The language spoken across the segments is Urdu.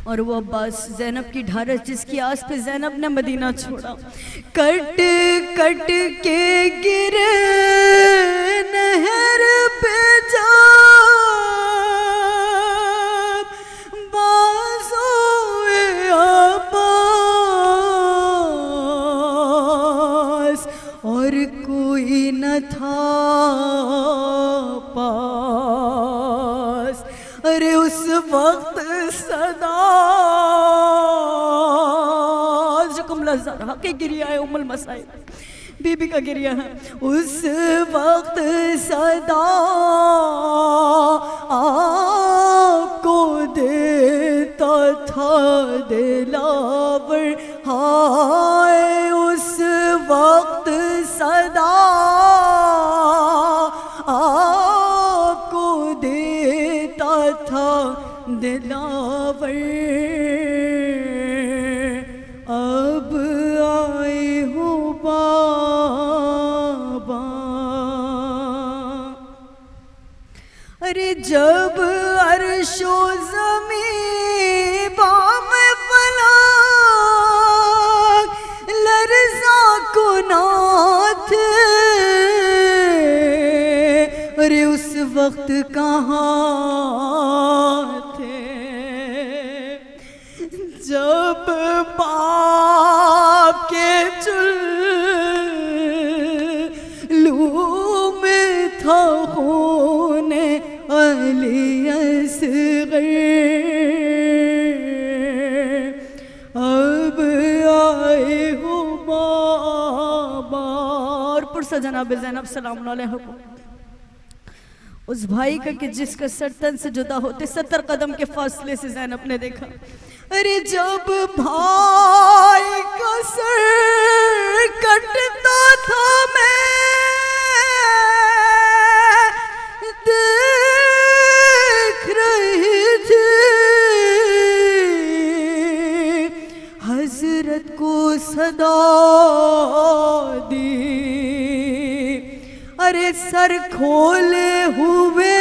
اور وہ عباس زینب کی ڈھارس جس کی آس پہ زینب نے مدینہ چھوڑا، کٹ کٹ کے گرے نہر پہ جب بازوئے عباس اور کوئی نہ تھا پاس، ارے اس وقت صدا جکم لزارہ کے گریہ ہے ام المسائل بی بی کا گریہ ہے، اس وقت صدا آپ کو دیتا تھا دلاور، ہائے اس وقت صدا آپ کو دیتا تھا دلاور، اب آئے ہو بابا، ارے جب عرش و زمین بام فلک لرزا کنات تھے، ارے اس وقت کہاں تھے جب باپ کے چلو میں تھا خون علی اصغر، اب آئے ہو بابا، اور پرسا جناب زینب سلام علیہ کو اس بھائی کا کہ جس کا سر تن سے جدا ہوتے 70 قدم کے فاصلے سے زینب نے دیکھا، ارے جب بھائی کا سر کٹتا تھا میں دیکھ رہی تھی، حضرت کو صدا دی، ارے سر کھولے ہوئے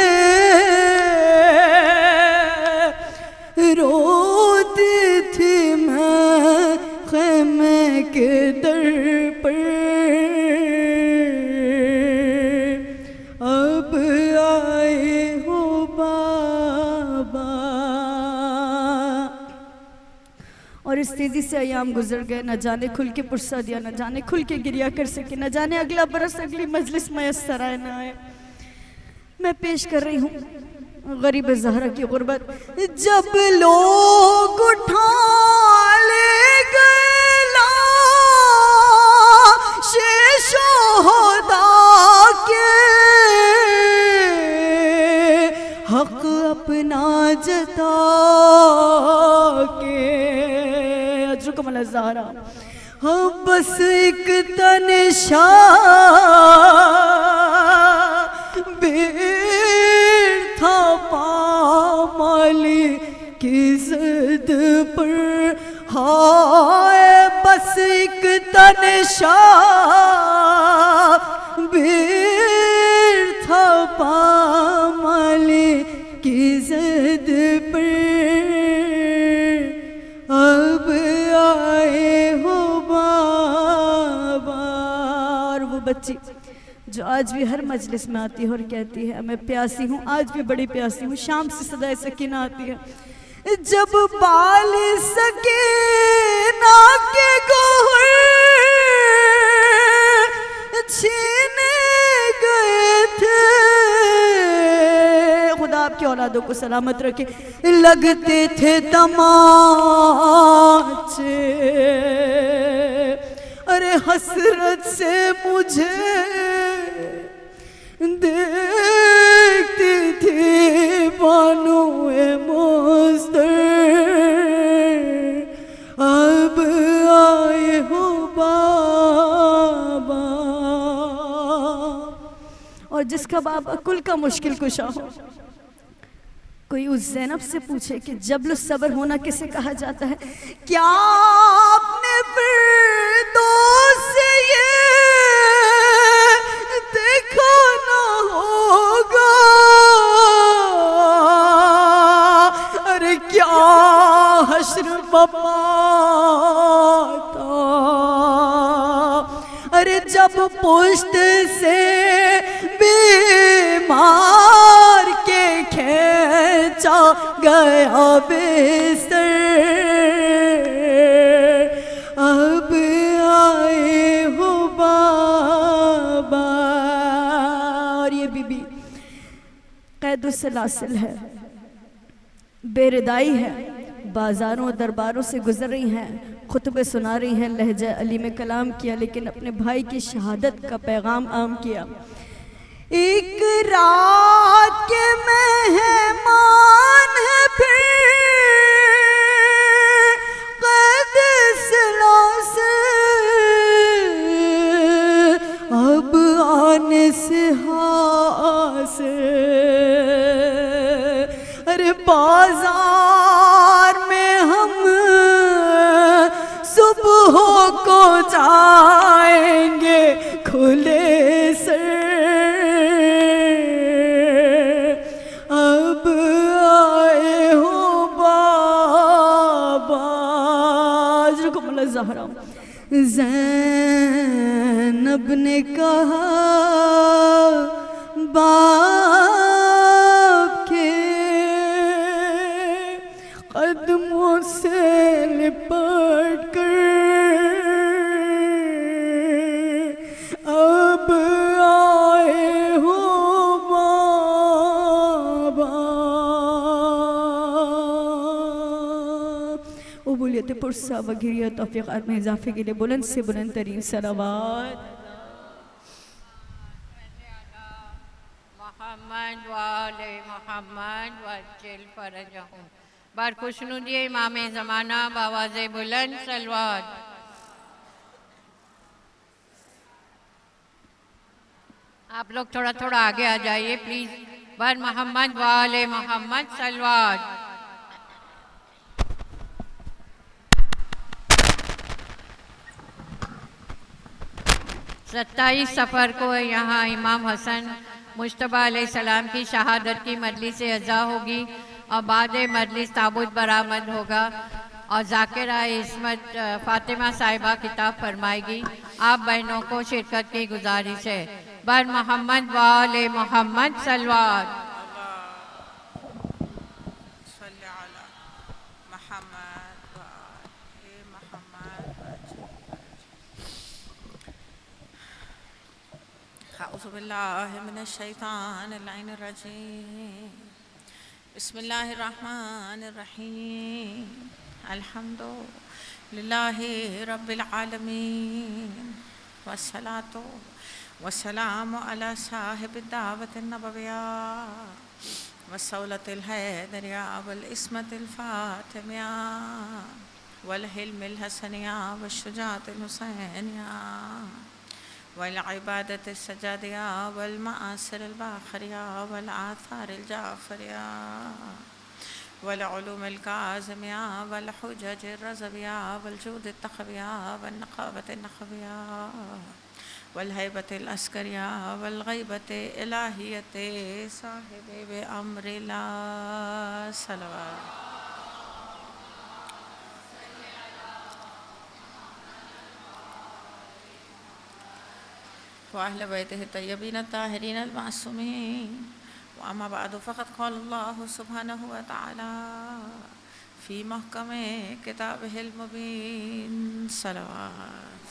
روتی تھی میں خیمے کے در پر، اب آئے ہو بابا، اور اس تیزی سے ایام گزر گئے، نہ جانے کھل کے پرسا دیا، نہ جانے کھل کے گریہ کر سکے، نہ جانے اگلا برس اگلی مجلس میسر آئے نہ آئے۔ میں پیش کر رہی ہوں غریب زہرہ کی غربت، جب لوگ اٹھا لے گئے لاش شہداء کے، حق اپنا جتا کے، اجرکم اللہ زہرہ، بس ایک تنشا بیر تھا پامالی کی زد پر، ہائے بس ایک تنشا بیر تھا پامالی کی زد پر، اب آئے ہو بابا، اور وہ بچی جو آج بھی ہر مجلس میں آتی ہے اور کہتی ہے میں پیاسی ہوں، آج بھی بڑی پیاسی ہوں، شام سے صدائے سکینہ آتی ہے، جب بال سکینہ کے گوہر چھینے گئے تھے، خدا آپ کی اولادوں کو سلامت رکھے، لگتے تھے تماچے، ارے حسرت سے مجھے دیکھتی تھی بانوئے مزدر، اب آئے ہو بابا، اور جس کا بابا کل کا مشکل کشا ہو، کوئی اس زینب سے پوچھے کہ جبل الصبر ہونا کسے کہا جاتا ہے، کیا آپ نے فردوس سے یہ دیکھا نہ ہوگا، ارے کیا حشر بپاتا، ارے جب پشت سے بیمار کے کھینچا گیا بستر، اب آئے ہو بابا. اور یہ بی بی قید السلاسل ہے، بے ردائی ہے، بازاروں و درباروں سے گزر رہی ہیں، خطبے سنا رہی ہیں، لہجہ علی میں کلام کیا، لیکن اپنے بھائی کی شہادت کا پیغام عام کیا. ایک رات کے مہمان ہے پھر قید السلاسل، اب آنے سے حاصل، ارے بازار میں ہم صبح کو جائیں گے کھلے سر، اب آئے ہو بابا. اجرکم اللہ زہرا. زینب نے کہا باپ کے قدموں سے لپٹ کر، اب آئے ہو بابا. قبولیت پرسہ وگیرہ توفیقات میں اضافے کے لیے بلند سے بلند ترین صلوات. محمد وآل محمد وعجل فرجہم. بار خوشنودی امام زمانہ بآواز بلند صلوات. آپ لوگ تھوڑا تھوڑا آگے آ جائیے پلیز. بار محمد وآل محمد صلوات. 27 سفر کو یہاں امام حسن مجتبی علیہ السلام کی شہادت کی مجلس عزا ہوگی اور بعد مجلس تابوت برآمد ہوگا اور ذاکرہ عصمت فاطمہ صاحبہ خطاب فرمائے گی. آپ بہنوں کو شرکت کی گزارش ہے. بر محمد وآل محمد صلوات. اعوذ باللہ من الشیطان اللعین الرجیم. بسم اللہ الرحمن الرحیم. الحمد للہ رب العالمین والصلاة والسلام علی صاحب الدعوت النبویہ والصولة الحیدریہ والعصمت الفاطمیہ والحلم الحسنیہ والشجاعت الحسینیہ والعبادت السجادیہ والمآثر الباخریہ والآثار الجعفریہ والعلوم الکاظمیہ والحجج الرضویہ والجود التخویہ والنقابت النخویہ والہیبت العسکریہ والغیبت الہیت صاحب بامر اللہ صلوات. وأهل بيته الطيبين الطاهرين المعصومين. وأما بعد فقد قال الله سبحانه وتعالى في محكم كتابه المبين صلوات.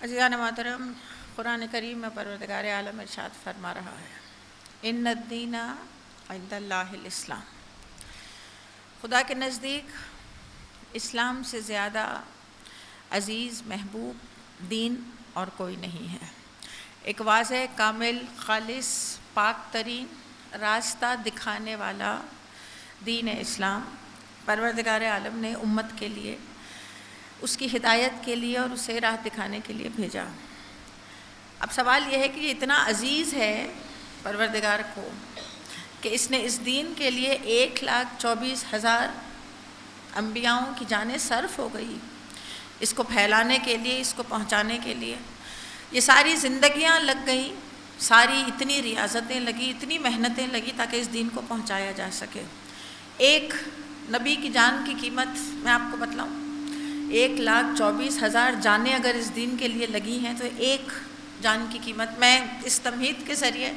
عزیزان محترم، قرآن کریم میں پروردگار عالم ارشاد فرما رہا ہے ان الدین عند اللہ الاسلام. خدا کے نزدیک اسلام سے زیادہ عزیز محبوب دین اور کوئی نہیں ہے. ایک واضح، کامل، خالص، پاک ترین راستہ دکھانے والا دین اسلام پروردگار عالم نے امت کے لیے، اس کی ہدایت کے لیے اور اسے راہ دکھانے کے لیے بھیجا. اب سوال یہ ہے کہ یہ اتنا عزیز ہے پروردگار کو کہ اس نے اس دین کے لیے 1,24,000 انبیاؤں کی جانیں صرف ہو گئی اس کو پھیلانے کے لیے، اس کو پہنچانے کے لیے. یہ ساری زندگیاں لگ گئیں، ساری اتنی ریاضتیں لگی، اتنی محنتیں لگی تاکہ اس دین کو پہنچایا جا سکے۔ ایک نبی کی جان کی قیمت میں آپ کو بتلاؤں، 1,24,000 جانیں اگر اس دین کے لیے لگی ہیں تو ایک جان کی قیمت، میں اس تمہید کے ذریعے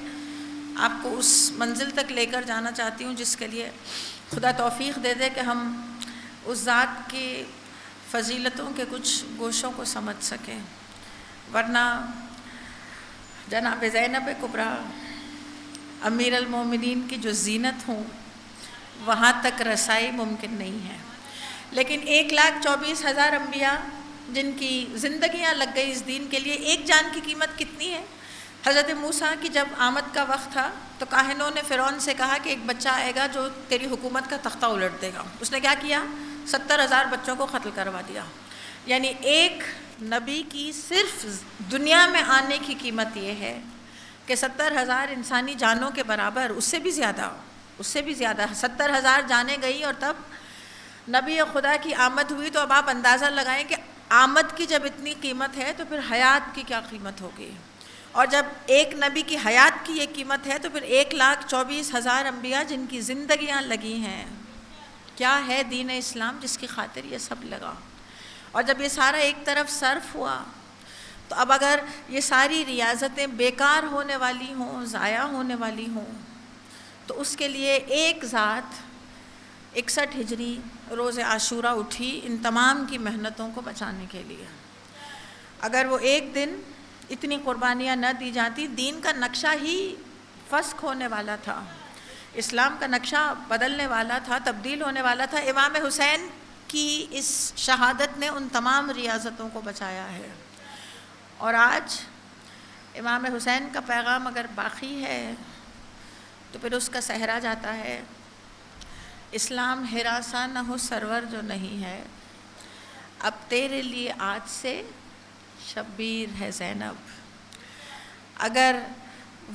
آپ کو اس منزل تک لے کر جانا چاہتی ہوں جس کے لیے خدا توفیق دے دے کہ ہم اس ذات کی فضیلتوں کے کچھ گوشوں کو سمجھ سکیں، ورنہ جناب زینب کبریٰ امیر المومنین کی جو زینت ہوں وہاں تک رسائی ممکن نہیں ہے۔ لیکن 1,24,000 انبیاء جن کی زندگیاں لگ گئی اس دین کے لیے، ایک جان کی قیمت کتنی ہے؟ حضرت موسیٰ کی جب آمد کا وقت تھا تو کاہنوں نے فرعون سے کہا کہ ایک بچہ آئے گا جو تیری حکومت کا تختہ الٹ دے گا۔ اس نے کیا کیا؟ 70,000 بچوں کو قتل کروا دیا۔ یعنی ایک نبی کی صرف دنیا میں آنے کی قیمت یہ ہے کہ 70,000 انسانی جانوں کے برابر، اس سے بھی زیادہ 70,000 جانیں گئی، اور تب نبی خدا کی آمد ہوئی۔ تو اب آپ اندازہ لگائیں کہ آمد کی جب اتنی قیمت ہے تو پھر حیات کی کیا قیمت ہوگی، اور جب ایک نبی کی حیات کی یہ قیمت ہے تو پھر 1,24,000 انبیاء جن کی زندگیاں لگی ہیں، کیا ہے دین اسلام جس کی خاطر یہ سب لگا۔ اور جب یہ سارا ایک طرف صرف ہوا تو اب اگر یہ ساری ریاضتیں بیکار ہونے والی ہوں، ضائع ہونے والی ہوں، تو اس کے لیے ایک ذات 61 ہجری روز عاشوراء اٹھی ان تمام کی محنتوں کو بچانے کے لیے۔ اگر وہ ایک دن اتنی قربانیاں نہ دی جاتی، دین کا نقشہ ہی فسخ ہونے والا تھا، اسلام کا نقشہ بدلنے والا تھا، تبدیل ہونے والا تھا۔ امام حسین کی اس شہادت نے ان تمام ریاضتوں کو بچایا ہے، اور آج امام حسین کا پیغام اگر باقی ہے تو پھر اس کا صحرا جاتا ہے، اسلام ہراساں نہ ہو سرور جو نہیں ہے، اب تیرے لیے آج سے شبیر ہے زینب۔ اگر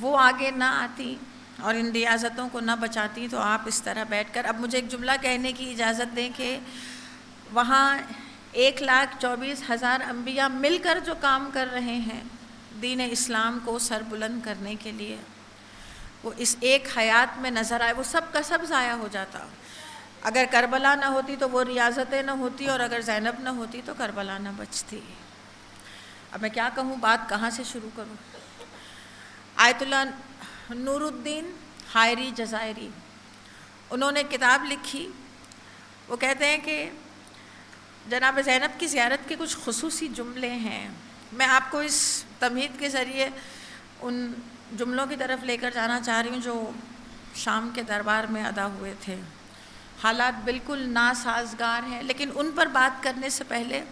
وہ آگے نہ آتی اور ان ریاضتوں کو نہ بچاتی تو آپ اس طرح بیٹھ کر، اب مجھے ایک جملہ کہنے کی اجازت دیں کہ وہاں 1,24,000 انبیاء مل کر جو کام کر رہے ہیں دین اسلام کو سر بلند کرنے کے لیے، وہ اس ایک حیات میں نظر آئے، وہ سب کا سب ضائع ہو جاتا۔ اگر کربلا نہ ہوتی تو وہ ریاضتیں نہ ہوتی، اور اگر زینب نہ ہوتی تو کربلا نہ بچتی۔ اب میں کیا کہوں، بات کہاں سے شروع کروں؟ آیت اللہ نور الدین حائری جزائری، انہوں نے کتاب لکھی، وہ کہتے ہیں کہ جناب زینب کی زیارت کے کچھ خصوصی جملے ہیں، میں آپ کو اس تمہید کے ذریعے ان جملوں کی طرف لے کر جانا چاہ رہی ہوں جو شام کے دربار میں ادا ہوئے تھے۔ حالات بالکل ناسازگار ہیں، لیکن ان پر بات کرنے سے پہلے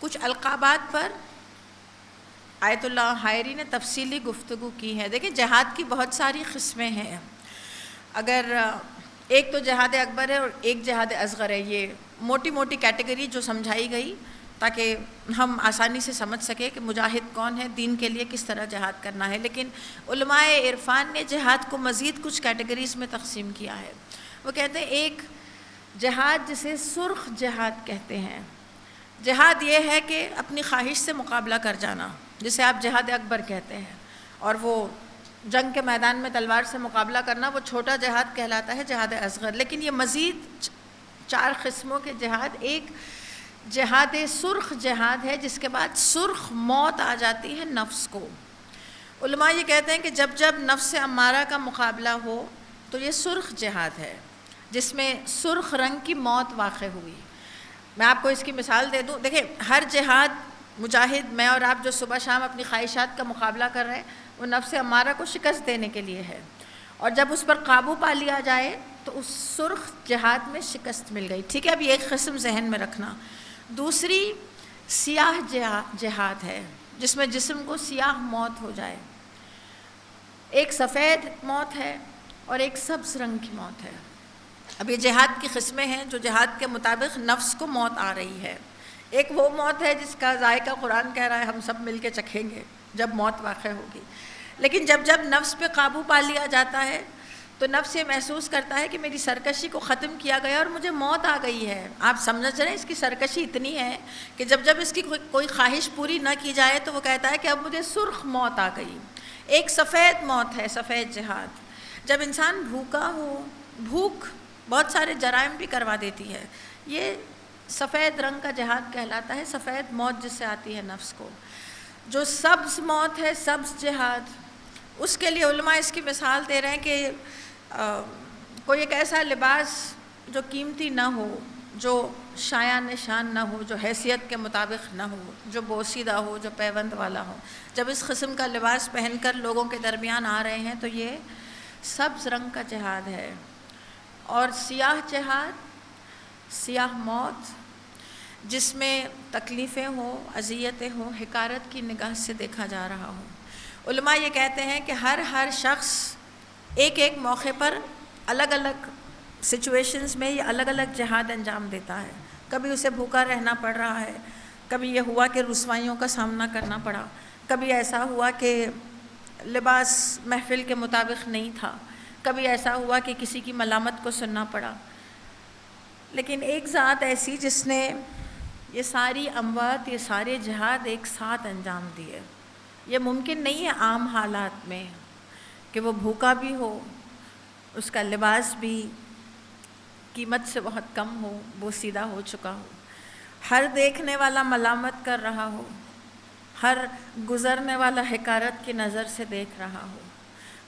کچھ القابات پر آیت اللہ حائری نے تفصیلی گفتگو کی ہے۔ دیکھیں جہاد کی بہت ساری قسمیں ہیں، اگر ایک تو جہاد اکبر ہے اور ایک جہاد اصغر ہے، یہ موٹی موٹی کیٹیگری جو سمجھائی گئی تاکہ ہم آسانی سے سمجھ سکیں کہ مجاہد کون ہے، دین کے لیے کس طرح جہاد کرنا ہے۔ لیکن علماء عرفان نے جہاد کو مزید کچھ کیٹیگریز میں تقسیم کیا ہے۔ وہ کہتے ہیں ایک جہاد جسے سرخ جہاد کہتے ہیں، جہاد یہ ہے کہ اپنی خواہش سے مقابلہ کر جانا، جسے آپ جہاد اکبر کہتے ہیں، اور وہ جنگ کے میدان میں تلوار سے مقابلہ کرنا وہ چھوٹا جہاد کہلاتا ہے، جہاد اصغر۔ لیکن یہ مزید 4 قسموں کے جہاد، ایک جہاد سرخ جہاد ہے جس کے بعد سرخ موت آ جاتی ہے نفس کو۔ علماء یہ کہتے ہیں کہ جب جب نفس امارہ کا مقابلہ ہو تو یہ سرخ جہاد ہے جس میں سرخ رنگ کی موت واقع ہوئی۔ میں آپ کو اس کی مثال دے دوں، دیکھیں ہر جہاد مجاہد میں اور آپ جو صبح شام اپنی خواہشات کا مقابلہ کر رہے ہیں وہ نفس امارہ کو شکست دینے کے لیے ہے، اور جب اس پر قابو پا لیا جائے تو اس سرخ جہاد میں شکست مل گئی۔ ٹھیک ہے، اب یہ ایک قسم ذہن میں رکھنا۔ دوسری سیاہ جہاد ہے جس میں جسم کو سیاہ موت ہو جائے، ایک سفید موت ہے اور ایک سبز رنگ کی موت ہے۔ اب یہ جہاد کی قسمیں ہیں جو جہاد کے مطابق نفس کو موت آ رہی ہے۔ ایک وہ موت ہے جس کا ذائقہ قرآن کہہ رہا ہے ہم سب مل کے چکھیں گے جب موت واقع ہوگی، لیکن جب جب نفس پہ قابو پا لیا جاتا ہے تو نفس یہ محسوس کرتا ہے کہ میری سرکشی کو ختم کیا گیا اور مجھے موت آ گئی ہے. آپ سمجھ رہے ہیں اس کی سرکشی اتنی ہے کہ جب جب اس کی کوئی خواہش پوری نہ کی جائے تو وہ کہتا ہے کہ اب مجھے سرخ موت آ گئی. ایک سفید موت ہے, سفید جہاد. جب انسان بھوکا ہو, بھوک بہت سارے جرائم بھی کروا دیتی ہے, یہ سفید رنگ کا جہاد کہلاتا ہے, سفید موت جس سے آتی ہے نفس کو. جو سبز موت ہے, سبز جہاد, اس کے لیے علماء اس کی مثال دے رہے ہیں کہ کوئی ایک ایسا لباس جو قیمتی نہ ہو, جو شایع نشان نہ ہو, جو حیثیت کے مطابق نہ ہو, جو بوسیدہ ہو, جو پیوند والا ہو. جب اس قسم کا لباس پہن کر لوگوں کے درمیان آ رہے ہیں تو یہ سبز رنگ کا جہاد ہے. اور سیاہ جہاد, سیاہ موت, جس میں تکلیفیں ہوں, اذیتیں ہوں, حقارت کی نگاہ سے دیکھا جا رہا ہو. علماء یہ کہتے ہیں کہ ہر شخص ایک ایک موقع پر الگ الگ سچویشنز میں یہ الگ الگ جہاد انجام دیتا ہے. کبھی اسے بھوکا رہنا پڑ رہا ہے, کبھی یہ ہوا کہ رسوائیوں کا سامنا کرنا پڑا, کبھی ایسا ہوا کہ لباس محفل کے مطابق نہیں تھا, کبھی ایسا ہوا کہ کسی کی ملامت کو سننا پڑا. لیکن ایک ذات ایسی جس نے یہ ساری اموات, یہ سارے جہاد ایک ساتھ انجام دیے. یہ ممکن نہیں ہے عام حالات میں کہ وہ بھوکا بھی ہو, اس کا لباس بھی قیمت سے بہت کم ہو, بوسیدہ ہو چکا ہو, ہر دیکھنے والا ملامت کر رہا ہو, ہر گزرنے والا حقارت کی نظر سے دیکھ رہا ہو.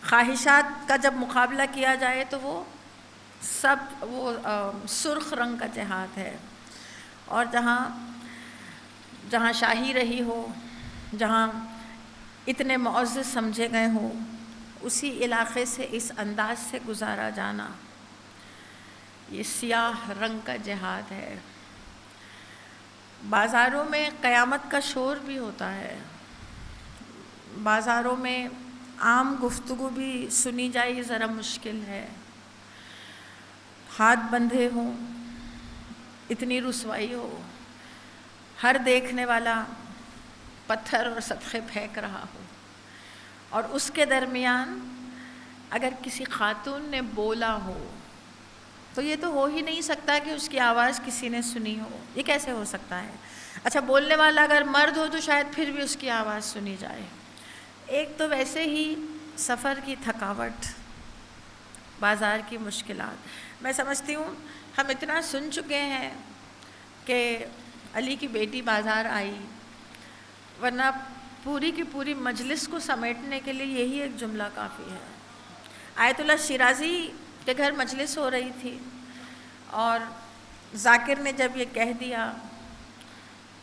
خواہشات کا جب مقابلہ کیا جائے تو وہ سب وہ سرخ رنگ کا جہاد ہے. اور جہاں شاہی رہی ہو, جہاں اتنے معزز سمجھے گئے ہوں, اسی علاقے سے اس انداز سے گزارا جانا, یہ سیاہ رنگ کا جہاد ہے. بازاروں میں قیامت کا شور بھی ہوتا ہے, بازاروں میں عام گفتگو بھی سنی جائے یہ ذرا مشکل ہے. ہاتھ بندھے ہوں, اتنی رسوائی ہو, ہر دیکھنے والا پتھر اور صدقے پھینک رہا ہو, اور اس کے درمیان اگر کسی خاتون نے بولا ہو تو یہ تو ہو ہی نہیں سکتا کہ اس کی آواز کسی نے سنی ہو. یہ کیسے ہو سکتا ہے؟ اچھا, بولنے والا اگر مرد ہو تو شاید پھر بھی اس کی آواز سنی جائے. ایک تو ویسے ہی سفر کی تھکاوٹ, بازار کی مشکلات. میں سمجھتی ہوں ہم اتنا سن چکے ہیں کہ علی کی بیٹی بازار آئی, ورنہ پوری کی پوری مجلس کو سمیٹنے کے لیے یہی ایک جملہ کافی ہے. آیت اللہ شیرازی کے گھر مجلس ہو رہی تھی, اور ذاکر نے جب یہ کہہ دیا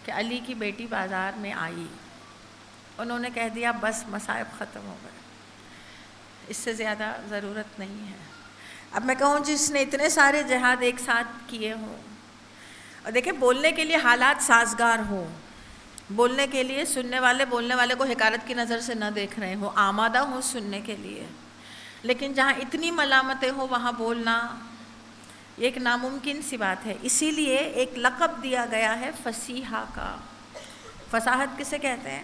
کہ علی کی بیٹی بازار میں آئی, انہوں نے کہہ دیا بس مصائب ختم ہو گئے, اس سے زیادہ ضرورت نہیں ہے. اب میں کہوں جس نے اتنے سارے جہاد ایک ساتھ کیے ہوں, اور دیکھیں بولنے کے لیے حالات سازگار ہوں, بولنے کے لیے بولنے والے کو حقارت کی نظر سے نہ دیکھ رہے ہوں, آمادہ ہوں سننے کے لیے, لیکن جہاں اتنی ملامتیں ہوں وہاں بولنا یہ ایک ناممکن سی بات ہے. اسی لیے ایک لقب دیا گیا ہے فصیحہ کا. فصاحت کسے کہتے ہیں؟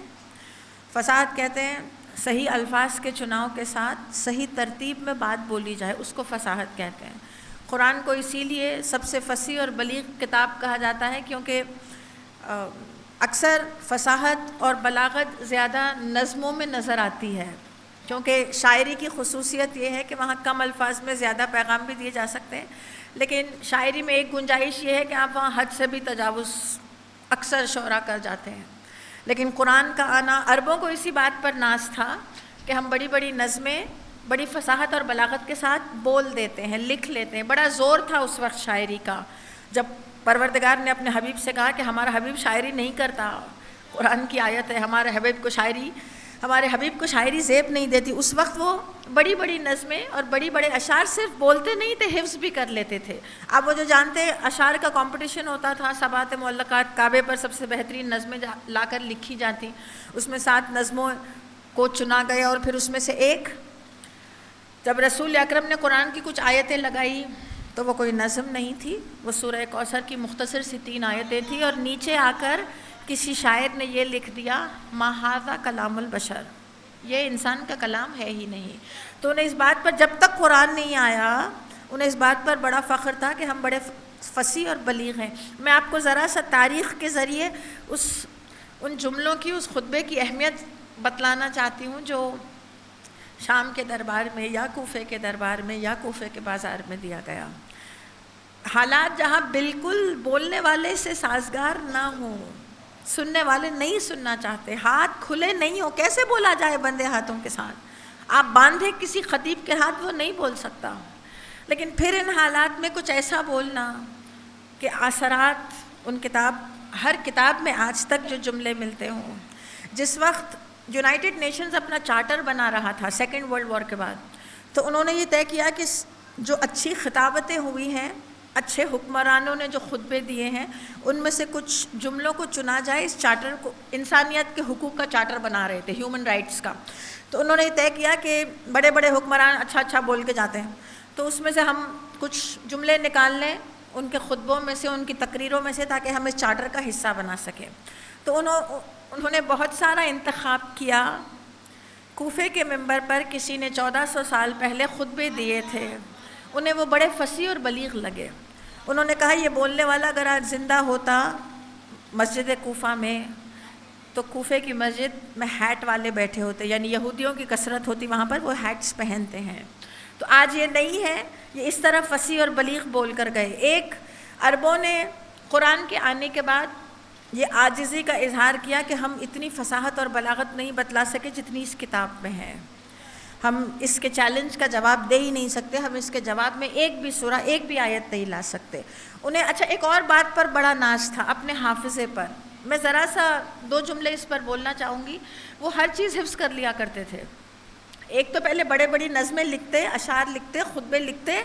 فصاحت کہتے ہیں صحیح الفاظ کے چناؤ کے ساتھ صحیح ترتیب میں بات بولی جائے, اس کو فصاحت کہتے ہیں. قرآن کو اسی لیے سب سے فصیح اور بلیغ کتاب کہا جاتا ہے, کیونکہ اکثر فصاحت اور بلاغت زیادہ نظموں میں نظر آتی ہے, کیونکہ شاعری کی خصوصیت یہ ہے کہ وہاں کم الفاظ میں زیادہ پیغام بھی دیے جا سکتے ہیں. لیکن شاعری میں ایک گنجائش یہ ہے کہ آپ وہاں حد سے بھی تجاوز اکثر شعراء کر جاتے ہیں. لیکن قرآن کا آنا, عربوں کو اسی بات پر ناز تھا کہ ہم بڑی بڑی نظمیں بڑی فصاحت اور بلاغت کے ساتھ بول دیتے ہیں, لکھ لیتے ہیں. بڑا زور تھا اس وقت شاعری کا, جب پروردگار نے اپنے حبیب سے کہا کہ ہمارا حبیب شاعری نہیں کرتا. قرآن کی آیت ہے ہمارے حبیب کو شاعری زیب نہیں دیتی. اس وقت وہ بڑی بڑی نظمیں اور بڑے اشعار صرف بولتے نہیں تھے, حفظ بھی کر لیتے تھے. آپ وہ جو جانتے ہیں اشعار کا کمپٹیشن ہوتا تھا, سبعات معلقات, کعبے پر سب سے بہترین نظمیں لا کر لکھی جاتی, اس میں 7 نظموں کو چنا گیا, اور پھر اس میں سے ایک جب رسول اکرم نے قرآن کی کچھ آیتیں لگائی تو وہ کوئی نظم نہیں تھی, وہ سورہ کوثر کی مختصر سی 3 آیتیں تھیں, اور نیچے آ کر کسی شاعر نے یہ لکھ دیا ما ھذا کلام البشر, یہ انسان کا کلام ہے ہی نہیں. تو انہیں اس بات پر جب تک قرآن نہیں آیا انہیں اس بات پر بڑا فخر تھا کہ ہم بڑے فصیح اور بلیغ ہیں. میں آپ کو ذرا سا تاریخ کے ذریعے ان جملوں کی اس خطبے کی اہمیت بتلانا چاہتی ہوں جو شام کے دربار میں یا کوفے کے دربار میں یا کوفے کے بازار میں دیا گیا. حالات جہاں بالکل بولنے والے سے سازگار نہ ہوں, سننے والے نہیں سننا چاہتے, ہاتھ کھلے نہیں ہو, کیسے بولا جائے بندے ہاتھوں کے ساتھ؟ آپ باندھے کسی خطیب کے ہاتھ, وہ نہیں بول سکتا. لیکن پھر ان حالات میں کچھ ایسا بولنا کہ اثرات ان ہر کتاب میں آج تک جو جملے ملتے ہوں. جس وقت یونائٹڈ نیشنز اپنا چارٹر بنا رہا تھا سیکنڈ ورلڈ وار کے بعد, تو انہوں نے یہ طے کیا کہ جو اچھی خطابتیں ہوئی ہیں, اچھے حکمرانوں نے جو خطبے دیے ہیں, ان میں سے کچھ جملوں کو چنا جائے. اس چارٹر کو انسانیت کے حقوق کا چارٹر بنا رہے تھے, ہیومن رائٹس کا. تو انہوں نے یہ طے کیا کہ بڑے بڑے حکمران اچھا بول کے جاتے ہیں, تو اس میں سے ہم کچھ جملے نکال لیں ان کے خطبوں میں سے, ان کی تقریروں میں سے, تاکہ ہم اس چارٹر کا حصہ بنا سکیں. تو انہوں نے بہت سارا انتخاب کیا. کوفے کے منبر پر کسی نے 1400 سال پہلے خطبے دیے تھے, انہیں وہ بڑے فصیح اور بلیغ لگے. انہوں نے کہا یہ بولنے والا اگر آج زندہ ہوتا مسجد کوفہ میں, تو کوفے کی مسجد میں ہیٹ والے بیٹھے ہوتے, یعنی یہودیوں کی کثرت ہوتی وہاں پر, وہ ہیٹس پہنتے ہیں. تو آج یہ نہیں ہے, یہ اس طرح فصیح اور بلیغ بول کر گئے. عربوں نے قرآن کے آنے کے بعد یہ عاجزی کا اظہار کیا کہ ہم اتنی فصاحت اور بلاغت نہیں بتلا سکے جتنی اس کتاب میں ہے. ہم اس کے چیلنج کا جواب دے ہی نہیں سکتے, ہم اس کے جواب میں ایک بھی سورہ, ایک بھی آیت نہیں لا سکتے. انہیں ایک اور بات پر بڑا ناز تھا, اپنے حافظے پر. میں ذرا سا 2 جملے اس پر بولنا چاہوں گی. وہ ہر چیز حفظ کر لیا کرتے تھے. ایک تو پہلے بڑی نظمیں لکھتے, اشعار لکھتے, خطبے لکھتے,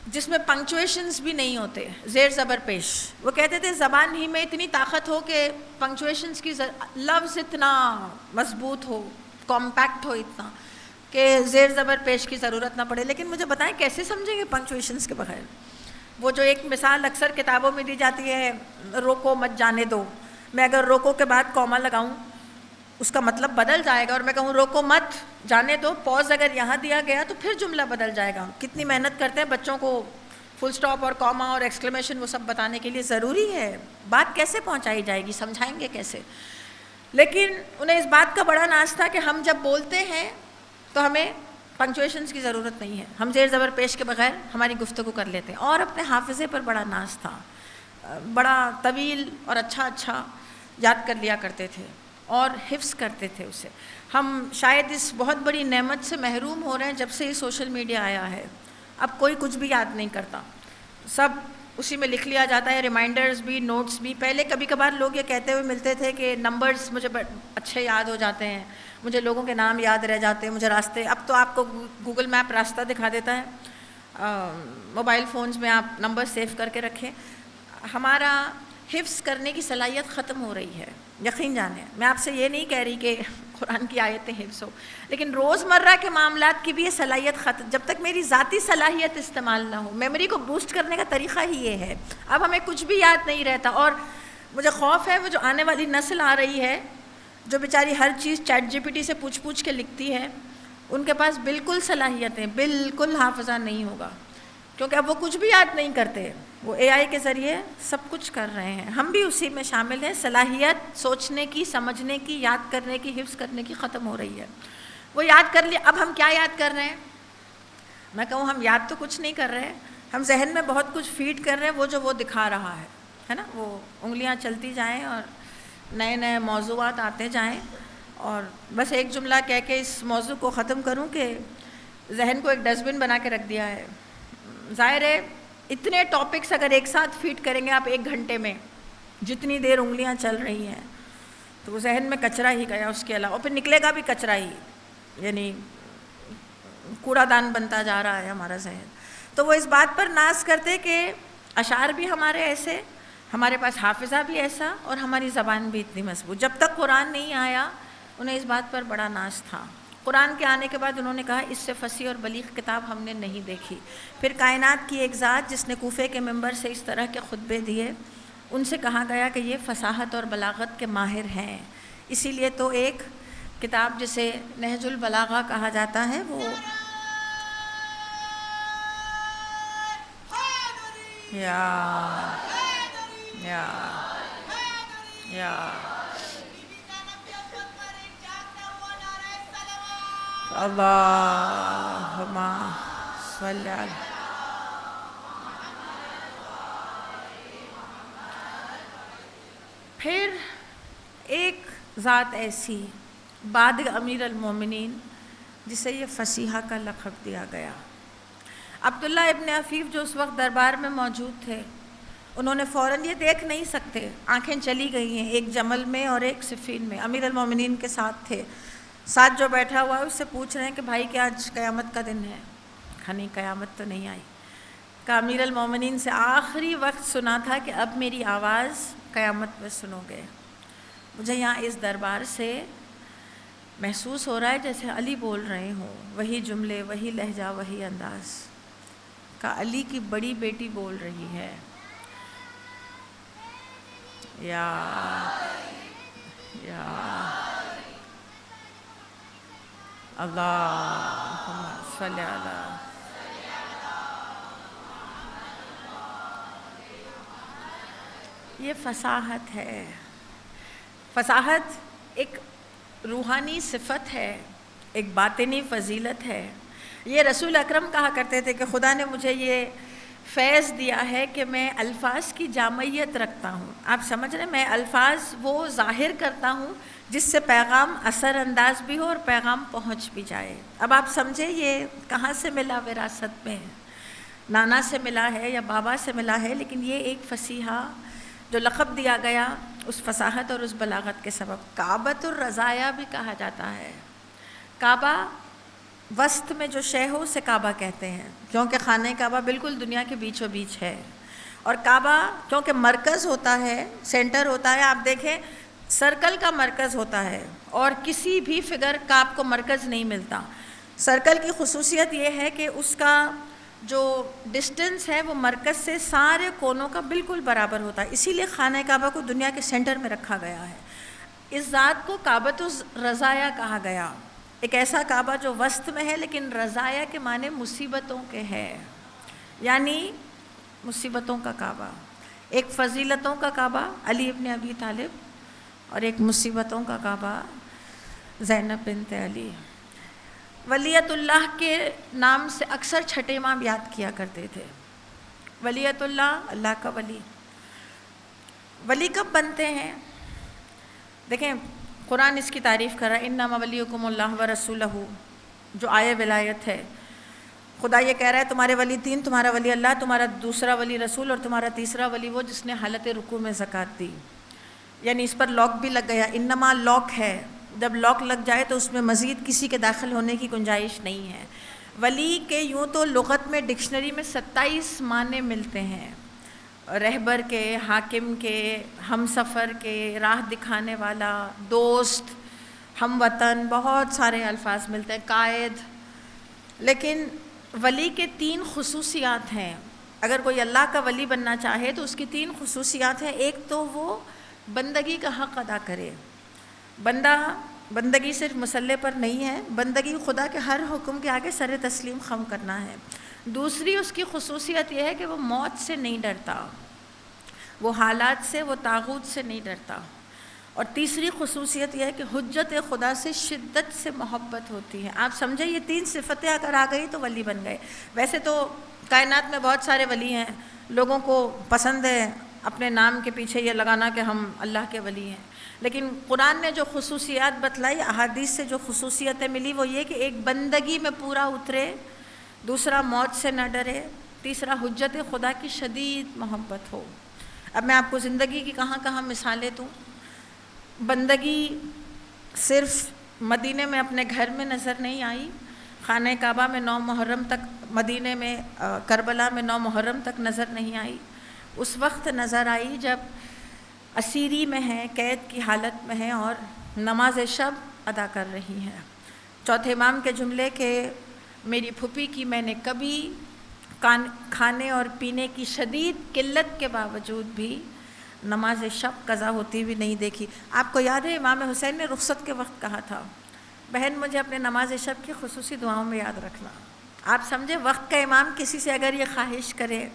جس میں پنکچویشنز بھی نہیں ہوتے, زیر زبر پیش. وہ کہتے تھے زبان ہی میں اتنی طاقت ہو کہ پنکچویشنز کی لفظ اتنا مضبوط ہو, کمپیکٹ ہو اتنا کہ زیر زبر پیش کی ضرورت نہ پڑے. لیکن مجھے بتائیں کیسے سمجھیں گے پنکچویشنز کے بغیر؟ وہ جو ایک مثال اکثر کتابوں میں دی جاتی ہے, روکو مت جانے دو. میں اگر روکو کے بعد کوما لگاؤں اس کا مطلب بدل جائے گا, اور میں کہوں روکو مت جانے دو, پوز اگر یہاں دیا گیا تو پھر جملہ بدل جائے گا. کتنی محنت کرتے ہیں بچوں کو فل سٹاپ اور کوما اور ایکسکلیمیشن وہ سب بتانے کے لیے. ضروری ہے, بات کیسے پہنچائی جائے گی, سمجھائیں گے کیسے؟ لیکن انہیں اس بات کا بڑا ناز تھا کہ ہم جب بولتے ہیں تو ہمیں پنکچویشنز کی ضرورت نہیں ہے, ہم زیر زبر پیش کے بغیر ہماری گفتگو کر لیتے ہیں. اور اپنے حافظے پر بڑا ناز تھا, بڑا طویل اور اچھا یاد کر لیا کرتے تھے اور حفظ کرتے تھے اسے. ہم شاید اس بہت بڑی نعمت سے محروم ہو رہے ہیں جب سے یہ سوشل میڈیا آیا ہے. اب کوئی کچھ بھی یاد نہیں کرتا, سب اسی میں لکھ لیا جاتا ہے, ریمائنڈرز بھی, نوٹس بھی. پہلے کبھی کبھار لوگ یہ کہتے ہوئے ملتے تھے کہ نمبرز مجھے اچھے یاد ہو جاتے ہیں, مجھے لوگوں کے نام یاد رہ جاتے ہیں, مجھے راستے. اب تو آپ کو گوگل میپ راستہ دکھا دیتا ہے, موبائل فونز میں آپ نمبر سیو کر کے رکھیں. ہمارا حفظ کرنے کی صلاحیت ختم ہو رہی ہے, یقین جانیں. میں آپ سے یہ نہیں کہہ رہی کہ قرآن کی آیتیں حفظ ہو, لیکن روزمرہ کے معاملات کی بھی یہ صلاحیت ختم. جب تک میری ذاتی صلاحیت استعمال نہ ہو, میموری کو بوسٹ کرنے کا طریقہ ہی یہ ہے. اب ہمیں کچھ بھی یاد نہیں رہتا, اور مجھے خوف ہے وہ جو آنے والی نسل آ رہی ہے جو بیچاری ہر چیز چیٹ جی پی ٹی سے پوچھ کے لکھتی ہے, ان کے پاس بالکل صلاحیتیں, بالکل حافظہ نہیں ہوگا, کیونکہ اب وہ کچھ بھی یاد نہیں کرتے, وہ اے آئی کے ذریعے سب کچھ کر رہے ہیں. ہم بھی اسی میں شامل ہیں. صلاحیت سوچنے کی, سمجھنے کی, یاد کرنے کی, حفظ کرنے کی ختم ہو رہی ہے. وہ یاد کر لیا, اب ہم کیا یاد کر رہے ہیں؟ میں کہوں ہم یاد تو کچھ نہیں کر رہے, ہم ذہن میں بہت کچھ فیڈ کر رہے ہیں, وہ جو وہ دکھا رہا ہے نا, وہ انگلیاں چلتی جائیں اور نئے موضوعات آتے جائیں. اور بس ایک جملہ کہہ کے اس موضوع کو ختم کروں کہ ذہن کو ایک ڈسٹ بن بنا کے رکھ دیا ہے. ظاہر ہے اتنے ٹاپکس اگر ایک ساتھ فیڈ کریں گے آپ 1 گھنٹے میں, جتنی دیر انگلیاں چل رہی ہیں, تو وہ ذہن میں کچرا ہی گیا, اس کے علاوہ پھر نکلے گا بھی کچرا ہی, یعنی کوڑا دان بنتا جا رہا ہے ہمارا ذہن. تو وہ اس بات پر ناز کرتے کہ اشعار بھی ہمارے ایسے, ہمارے پاس حافظہ بھی ایسا, اور ہماری زبان بھی اتنی مضبوط. جب تک قرآن نہیں آیا انہیں اس بات پر بڑا ناز تھا. قرآن کے آنے کے بعد انہوں نے کہا اس سے فصیح اور بلیغ کتاب ہم نے نہیں دیکھی. پھر کائنات کی ایک ذات جس نے کوفے کے منبر سے اس طرح کے خطبے دیے, ان سے کہا گیا کہ یہ فصاحت اور بلاغت کے ماہر ہیں, اسی لیے تو ایک کتاب جسے نہج البلاغہ کہا جاتا ہے وہ اللہم صلی علی پھر ایک ذات ایسی بعد امیر المومنین جسے یہ فصیحہ کا لقب دیا گیا، عبداللہ ابن عفیف جو اس وقت دربار میں موجود تھے، انہوں نے فوراً، یہ دیکھ نہیں سکتے، آنکھیں چلی گئی ہیں، ایک جمل میں اور ایک صفین میں، امیر المومنین کے ساتھ تھے، ساتھ جو بیٹھا ہوا ہے اس سے پوچھ رہے ہیں کہ بھائی کیا آج قیامت کا دن ہے؟ کہا نہیں، قیامت تو نہیں آئی۔ کہا امیر المومنین سے آخری وقت سنا تھا کہ اب میری آواز قیامت میں سنو گے۔ مجھے یہاں اس دربار سے محسوس ہو رہا ہے جیسے علی بول رہے ہوں، وہی جملے، وہی لہجہ، وہی انداز۔ کہا علی کی بڑی بیٹی بول رہی ہے، یا اللہم صلی علی۔ یہ فصاحت ہے۔ فصاحت ایک روحانی صفت ہے، ایک باطنی فضیلت ہے۔ یہ رسول اکرم کہا کرتے تھے کہ خدا نے مجھے یہ فیض دیا ہے کہ میں الفاظ کی جامعیت رکھتا ہوں۔ آپ سمجھ رہے ہیں، میں الفاظ وہ ظاہر کرتا ہوں جس سے پیغام اثر انداز بھی ہو اور پیغام پہنچ بھی جائے۔ اب آپ سمجھے یہ کہاں سے ملا؟ وراثت میں نانا سے ملا ہے یا بابا سے ملا ہے، لیکن یہ ایک فصیحہ جو لقب دیا گیا اس فصاحت اور اس بلاغت کے سبب۔ کعبۃ الرضایا بھی کہا جاتا ہے۔ کعبہ وسط میں جو شے ہو اسے کعبہ کہتے ہیں، کیونکہ خانہ کعبہ بالکل دنیا کے بیچوں بیچ ہے، اور کعبہ کیونکہ مرکز ہوتا ہے، سینٹر ہوتا ہے۔ آپ دیکھیں سرکل کا مرکز ہوتا ہے اور کسی بھی فگر کا آپ کو مرکز نہیں ملتا۔ سرکل کی خصوصیت یہ ہے کہ اس کا جو ڈسٹنس ہے وہ مرکز سے سارے کونوں کا بالکل برابر ہوتا ہے، اسی لیے خانہ کعبہ کو دنیا کے سینٹر میں رکھا گیا ہے۔ اس ذات کو کعبۃ الرضایا کہا گیا، ایک ایسا کعبہ جو وسط میں ہے، لیکن رضایا کے معنی مصیبتوں کے ہے، یعنی مصیبتوں کا کعبہ۔ ایک فضیلتوں کا کعبہ علی ابن ابی طالب، اور ایک مصیبتوں کا کعبہ زینب بنت علی۔ ولیت اللہ کے نام سے اکثر چھٹے امام یاد کیا کرتے تھے۔ ولیت اللہ، اللہ کا ولی۔ ولی کب بنتے ہیں؟ دیکھیں قرآن اس کی تعریف کر رہا ہے، انما ولیکم اللہ ورسولہ، جو آیہ ولایت ہے۔ خدا یہ کہہ رہا ہے تمہارے ولی تین، تمہارا ولی اللہ، تمہارا دوسرا ولی رسول، اور تمہارا تیسرا ولی وہ جس نے حالت رکوع میں زکوٰۃ دی۔ یعنی اس پر لاک بھی لگ گیا، انما لاک ہے، جب لاک لگ جائے تو اس میں مزید کسی کے داخل ہونے کی گنجائش نہیں ہے۔ ولی کے یوں تو لغت میں ڈکشنری میں 27 معنی ملتے ہیں، رہبر کے، حاکم کے، ہم سفر کے، راہ دکھانے والا، دوست، ہم وطن، بہت سارے الفاظ ملتے ہیں، قائد۔ لیکن ولی کے 3 خصوصیات ہیں۔ اگر کوئی اللہ کا ولی بننا چاہے تو اس کی 3 خصوصیات ہیں۔ ایک تو وہ بندگی کا حق ادا کرے، بندگی صرف مسلح پر نہیں ہے، بندگی خدا کے ہر حکم کے آگے سر تسلیم خم کرنا ہے۔ دوسری اس کی خصوصیت یہ ہے کہ وہ موت سے نہیں ڈرتا، وہ حالات سے، وہ طاغوت سے نہیں ڈرتا۔ اور تیسری خصوصیت یہ ہے کہ حجت خدا سے شدت سے محبت ہوتی ہے۔ آپ سمجھیں یہ 3 صفتیں اگر آ گئی تو ولی بن گئے۔ ویسے تو کائنات میں بہت سارے ولی ہیں، لوگوں کو پسند ہے اپنے نام کے پیچھے یہ لگانا کہ ہم اللہ کے ولی ہیں، لیکن قرآن نے جو خصوصیات بتلائی، احادیث سے جو خصوصیتیں ملی، وہ یہ کہ ایک بندگی میں پورا اترے، دوسرا موت سے نہ ڈرے، تیسرا حجت خدا کی شدید محبت ہو۔ اب میں آپ کو زندگی کی کہاں کہاں مثالیں دوں۔ بندگی صرف مدینے میں اپنے گھر میں نظر نہیں آئی، خانہ کعبہ میں 9 محرم تک، مدینے میں کربلا میں 9 محرم تک نظر نہیں آئی، اس وقت نظر آئی جب اسیری میں ہیں، قید کی حالت میں ہیں اور نماز شب ادا کر رہی ہیں۔ چوتھے امام کے جملے کہ میری پھوپھی کی میں نے کبھی کھانے اور پینے کی شدید قلت کے باوجود بھی نماز شب قضا ہوتی بھی نہیں دیکھی۔ آپ کو یاد ہے امام حسین نے رخصت کے وقت کہا تھا بہن مجھے اپنے نماز شب کی خصوصی دعاؤں میں یاد رکھنا۔ آپ سمجھے وقت کا امام کسی سے اگر یہ خواہش کرے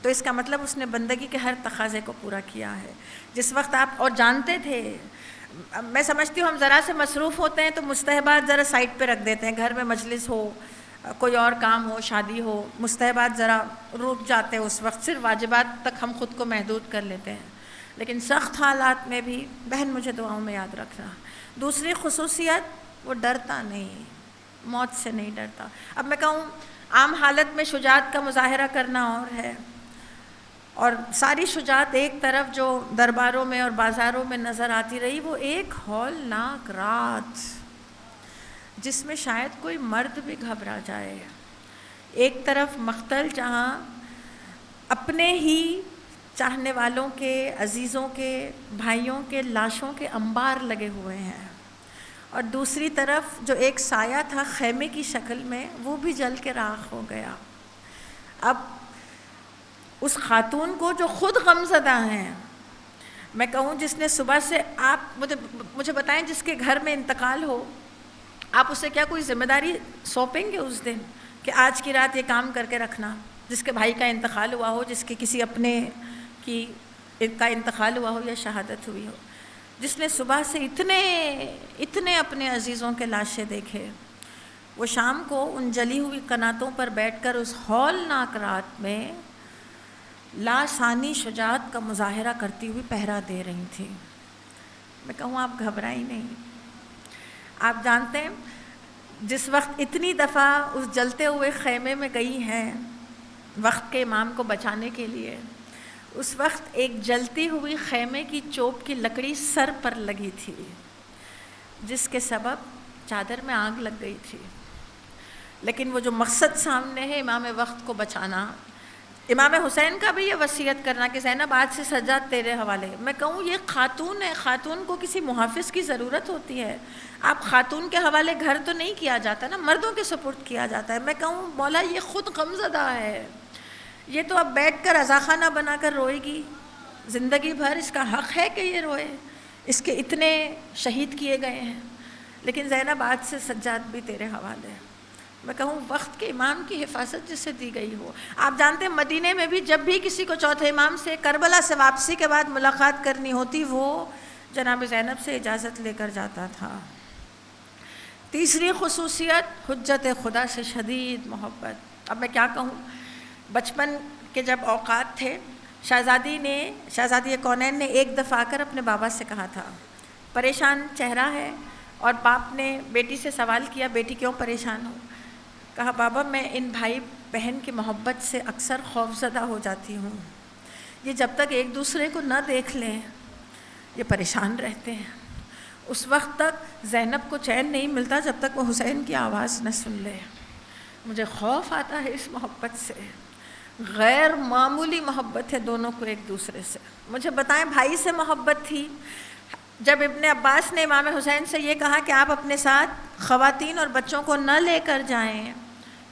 تو اس کا مطلب اس نے بندگی کے ہر تقاضے کو پورا کیا ہے۔ جس وقت آپ اور جانتے تھے، میں سمجھتی ہوں ہم ذرا سے مصروف ہوتے ہیں تو مستحبات ذرا سائڈ پہ رکھ دیتے ہیں، گھر میں مجلس ہو، کوئی اور کام ہو، شادی ہو، مستحبات ذرا رک جاتے ہیں، اس وقت صرف واجبات تک ہم خود کو محدود کر لیتے ہیں۔ لیکن سخت حالات میں بھی بہن مجھے دعاؤں میں یاد رکھنا۔ دوسری خصوصیت، وہ ڈرتا نہیں، موت سے نہیں ڈرتا۔ اب میں کہوں عام حالت میں شجاعت کا مظاہرہ کرنا اور ہے، اور ساری شجاعت ایک طرف جو درباروں میں اور بازاروں میں نظر آتی رہی، وہ ایک ہولناک رات جس میں شاید کوئی مرد بھی گھبرا جائے۔ ایک طرف مقتل جہاں اپنے ہی چاہنے والوں کے، عزیزوں کے، بھائیوں کے لاشوں کے انبار لگے ہوئے ہیں، اور دوسری طرف جو ایک سایہ تھا خیمے کی شکل میں، وہ بھی جل کے راکھ ہو گیا۔ اب اس خاتون کو جو خود غمزدہ ہیں، میں کہوں جس نے صبح سے، آپ مجھے بتائیں جس کے گھر میں انتقال ہو، آپ اسے کیا کوئی ذمہ داری سونپیں گے اس دن کہ آج کی رات یہ کام کر کے رکھنا؟ جس کے بھائی کا انتقال ہوا ہو، جس کے کسی اپنے کی کا انتقال ہوا ہو یا شہادت ہوئی ہو، جس نے صبح سے اتنے اپنے عزیزوں کے لاشیں دیکھے، وہ شام کو ان جلی ہوئی قناتوں پر بیٹھ کر اس ہولناک رات میں لاسانی شجاعت کا مظاہرہ کرتی ہوئی پہرا دے رہی تھی۔ میں کہوں آپ گھبرائی نہیں۔ آپ جانتے ہیں جس وقت اتنی دفعہ اس جلتے ہوئے خیمے میں گئی ہیں وقت کے امام کو بچانے کے لیے، اس وقت ایک جلتی ہوئی خیمے کی چوب کی لکڑی سر پر لگی تھی جس کے سبب چادر میں آگ لگ گئی تھی۔ لیکن وہ جو مقصد سامنے ہے امام وقت کو بچانا، امام حسین کا بھی یہ وصیت کرنا کہ زینب آج سے سجاد تیرے حوالے۔ میں کہوں یہ خاتون ہے، خاتون کو کسی محافظ کی ضرورت ہوتی ہے۔ آپ خاتون کے حوالے گھر تو نہیں کیا جاتا نا، مردوں کے سپرد کیا جاتا ہے۔ میں کہوں مولا یہ خود غمزدہ ہے، یہ تو اب بیٹھ کر رضاخانہ بنا کر روئے گی زندگی بھر، اس کا حق ہے کہ یہ روئے، اس کے اتنے شہید کیے گئے ہیں، لیکن زینب آج سے سجاد بھی تیرے حوالے ہے۔ میں کہوں وقت کے امام کی حفاظت جس سے دی گئی ہو۔ آپ جانتے ہیں مدینے میں بھی جب بھی کسی کو چوتھے امام سے کربلا سے واپسی کے بعد ملاقات کرنی ہوتی، وہ جناب زینب سے اجازت لے کر جاتا تھا۔ تیسری خصوصیت، حجت خدا سے شدید محبت۔ اب میں کیا کہوں، بچپن کے جب اوقات تھے، شہزادی کونین نے ایک دفعہ آ کر اپنے بابا سے کہا تھا، پریشان چہرہ ہے، اور باپ نے بیٹی سے سوال کیا بیٹی کیوں پریشان ہو؟ کہا بابا میں ان بھائی بہن کی محبت سے اکثر خوفزدہ ہو جاتی ہوں، یہ جب تک ایک دوسرے کو نہ دیکھ لیں یہ پریشان رہتے ہیں۔ اس وقت تک زینب کو چین نہیں ملتا جب تک وہ حسین کی آواز نہ سن لے۔ مجھے خوف آتا ہے اس محبت سے، غیر معمولی محبت ہے دونوں کو ایک دوسرے سے۔ مجھے بتائیں بھائی سے محبت تھی، جب ابن عباس نے امام حسین سے یہ کہا کہ آپ اپنے ساتھ خواتین اور بچوں کو نہ لے کر جائیں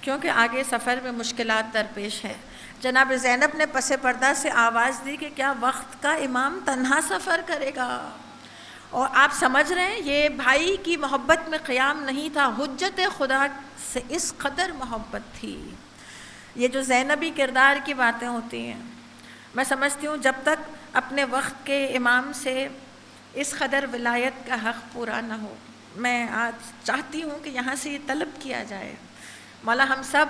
کیونکہ آگے سفر میں مشکلات درپیش ہے، جناب زینب نے پس پردہ سے آواز دی کہ کیا وقت کا امام تنہا سفر کرے گا؟ اور آپ سمجھ رہے ہیں یہ بھائی کی محبت میں قیام نہیں تھا، حجت خدا سے اس قدر محبت تھی۔ یہ جو زینبی کردار کی باتیں ہوتی ہیں، میں سمجھتی ہوں جب تک اپنے وقت کے امام سے اس قدر ولایت کا حق پورا نہ ہو، میں آج چاہتی ہوں کہ یہاں سے یہ طلب کیا جائے، مولا ہم سب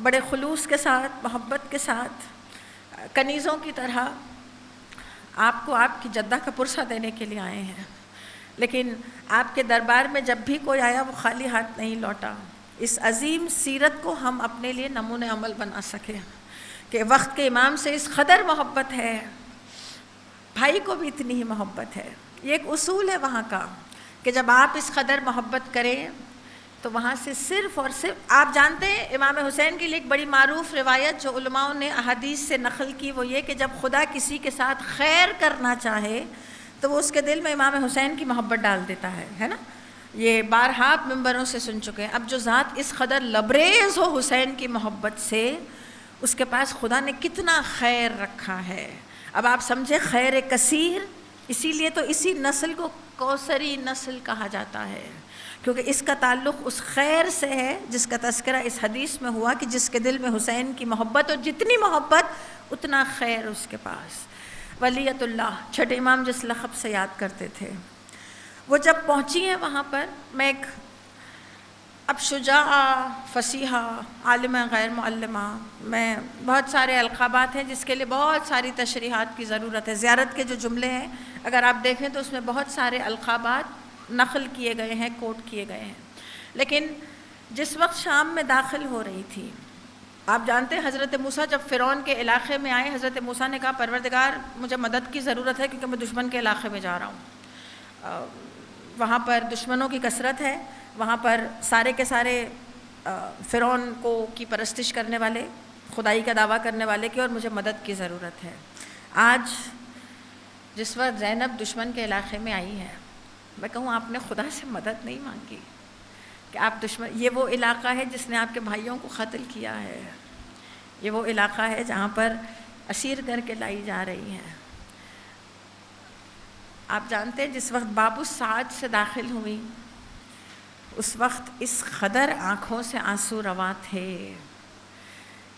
بڑے خلوص کے ساتھ، محبت کے ساتھ، کنیزوں کی طرح آپ کو آپ کی جدہ کا پرسہ دینے کے لیے آئے ہیں، لیکن آپ کے دربار میں جب بھی کوئی آیا وہ خالی ہاتھ نہیں لوٹا۔ اس عظیم سیرت کو ہم اپنے لیے نمونہ عمل بنا سکیں کہ وقت کے امام سے اس قدر محبت ہے، بھائی کو بھی اتنی ہی محبت ہے۔ یہ ایک اصول ہے وہاں کا کہ جب آپ اس قدر محبت کریں تو وہاں سے صرف اور صرف، آپ جانتے ہیں امام حسین کے لیے ایک بڑی معروف روایت جو علماء نے احادیث سے نقل کی، وہ یہ کہ جب خدا کسی کے ساتھ خیر کرنا چاہے تو وہ اس کے دل میں امام حسین کی محبت ڈال دیتا ہے نا؟ یہ بارہا ممبروں سے سن چکے ہیں۔ اب جو ذات اس قدر لبریز ہو حسین کی محبت سے، اس کے پاس خدا نے کتنا خیر رکھا ہے۔ اب آپ سمجھے خیر کثیر، اسی لیے تو اسی نسل کو کوثری نسل کہا جاتا ہے، کیونکہ اس کا تعلق اس خیر سے ہے جس کا تذکرہ اس حدیث میں ہوا کہ جس کے دل میں حسین کی محبت، اور جتنی محبت اتنا خیر اس کے پاس۔ ولیۃ اللہ، چھٹے امام جس لقب سے یاد کرتے تھے، وہ جب پہنچی ہیں وہاں پر، میں ایک اب شجاعہ، فصیحہ، عالمہ غیر معلمہ، میں بہت سارے القابات ہیں جس کے لیے بہت ساری تشریحات کی ضرورت ہے۔ زیارت کے جو جملے ہیں اگر آپ دیکھیں تو اس میں بہت سارے القابات نقل کیے گئے ہیں، کوٹ کیے گئے ہیں، لیکن جس وقت شام میں داخل ہو رہی تھی، آپ جانتے ہیں حضرت موسیٰ جب فرعون کے علاقے میں آئے، حضرت موسیٰ نے کہا پروردگار مجھے مدد کی ضرورت ہے کیونکہ میں دشمن کے علاقے میں جا رہا ہوں، وہاں پر دشمنوں کی کثرت ہے، وہاں پر سارے کے سارے فرعون کو کی پرستش کرنے والے، خدائی کا دعویٰ کرنے والے کی، اور مجھے مدد کی ضرورت ہے۔ آج جس وقت زینب دشمن کے علاقے میں آئی ہے، میں کہوں آپ نے خدا سے مدد نہیں مانگی کہ آپ دشمن، یہ وہ علاقہ ہے جس نے آپ کے بھائیوں کو قتل کیا ہے، یہ وہ علاقہ ہے جہاں پر اسیر کر کے لائی جا رہی ہیں۔ آپ جانتے ہیں جس وقت باب السعد سے داخل ہوئی، اس وقت اس قدر آنکھوں سے آنسو رواں تھے،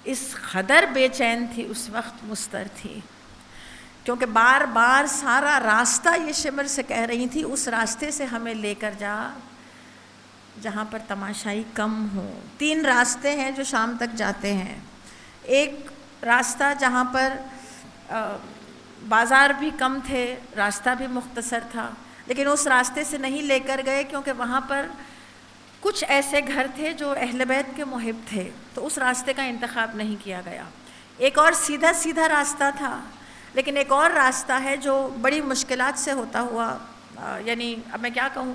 اس قدر بے چین تھی، اس وقت مستر تھی، کیونکہ بار بار سارا راستہ یہ شمر سے کہہ رہی تھی اس راستے سے ہمیں لے کر جا جہاں پر تماشائی کم ہو۔ 3 راستے ہیں جو شام تک جاتے ہیں، ایک راستہ جہاں پر بازار بھی کم تھے، راستہ بھی مختصر تھا، لیکن اس راستے سے نہیں لے کر گئے کیونکہ وہاں پر کچھ ایسے گھر تھے جو اہل بیت کے محب تھے، تو اس راستے کا انتخاب نہیں کیا گیا۔ ایک اور سیدھا سیدھا راستہ تھا، لیکن ایک اور راستہ ہے جو بڑی مشکلات سے ہوتا ہوا، یعنی اب میں کیا کہوں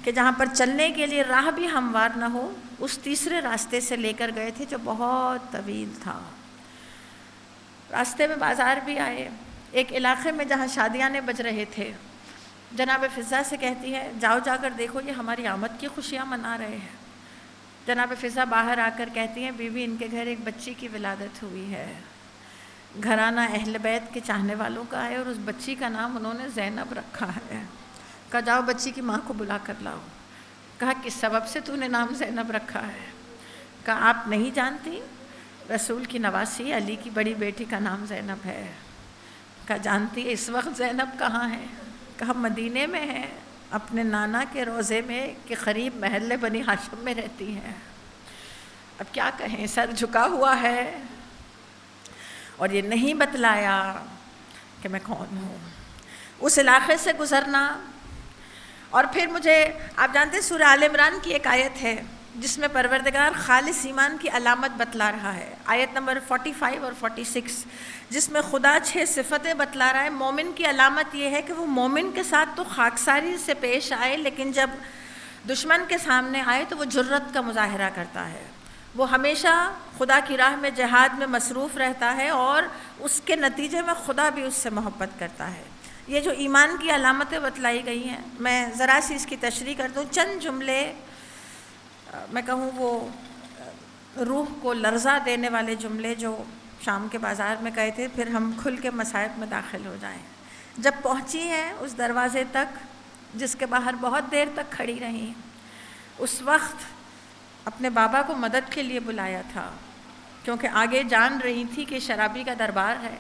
کہ جہاں پر چلنے کے لیے راہ بھی ہموار نہ ہو، اس تیسرے راستے سے لے کر گئے تھے جو بہت طویل تھا۔ راستے میں بازار بھی آئے، ایک علاقے میں جہاں شادیاں بج رہے تھے، جناب فضا سے کہتی ہے جاؤ جا کر دیکھو یہ ہماری آمد کی خوشیاں منا رہے ہیں۔ جناب فضا باہر آ کر کہتی ہیں بیوی ان کے گھر ایک بچی کی ولادت ہوئی ہے، گھرانہ اہل بیت کے چاہنے والوں کا ہے، اور اس بچی کا نام انہوں نے زینب رکھا ہے۔ کہا جاؤ بچی کی ماں کو بلا کر لاؤ۔ کہا کس سبب سے تو نے نام زینب رکھا ہے؟ کہا آپ نہیں جانتی رسول کی نواسی علی کی بڑی بیٹی کا نام زینب ہے۔ کہا جانتی ہے اس وقت زینب کہاں ہے؟ کہا مدینے میں ہے، اپنے نانا کے روضے میں کے قریب محل بنی ہاشم میں رہتی ہیں۔ اب کیا کہیں، سر جھکا ہوا ہے اور یہ نہیں بتلایا کہ میں کون ہوں۔ اس علاقے سے گزرنا، اور پھر مجھے آپ جانتے ہیں سورہ آل عمران کی ایک آیت ہے جس میں پروردگار خالص ایمان کی علامت بتلا رہا ہے، آیت نمبر 45 اور 46، جس میں خدا 6 صفتیں بتلا رہا ہے۔ مومن کی علامت یہ ہے کہ وہ مومن کے ساتھ تو خاکساری سے پیش آئے، لیکن جب دشمن کے سامنے آئے تو وہ جرت کا مظاہرہ کرتا ہے، وہ ہمیشہ خدا کی راہ میں جہاد میں مصروف رہتا ہے، اور اس کے نتیجے میں خدا بھی اس سے محبت کرتا ہے۔ یہ جو ایمان کی علامتیں بتلائی گئی ہیں، میں ذرا سی اس کی تشریح کر دوں، چند جملے میں کہوں وہ روح کو لرزہ دینے والے جملے جو شام کے بازار میں کہے تھے، پھر ہم کھل کے مصائب میں داخل ہو جائیں۔ جب پہنچی ہیں اس دروازے تک جس کے باہر بہت دیر تک کھڑی رہیں، اس وقت اپنے بابا کو مدد کے لیے بلایا تھا، کیونکہ آگے جان رہی تھی کہ شرابی کا دربار ہے،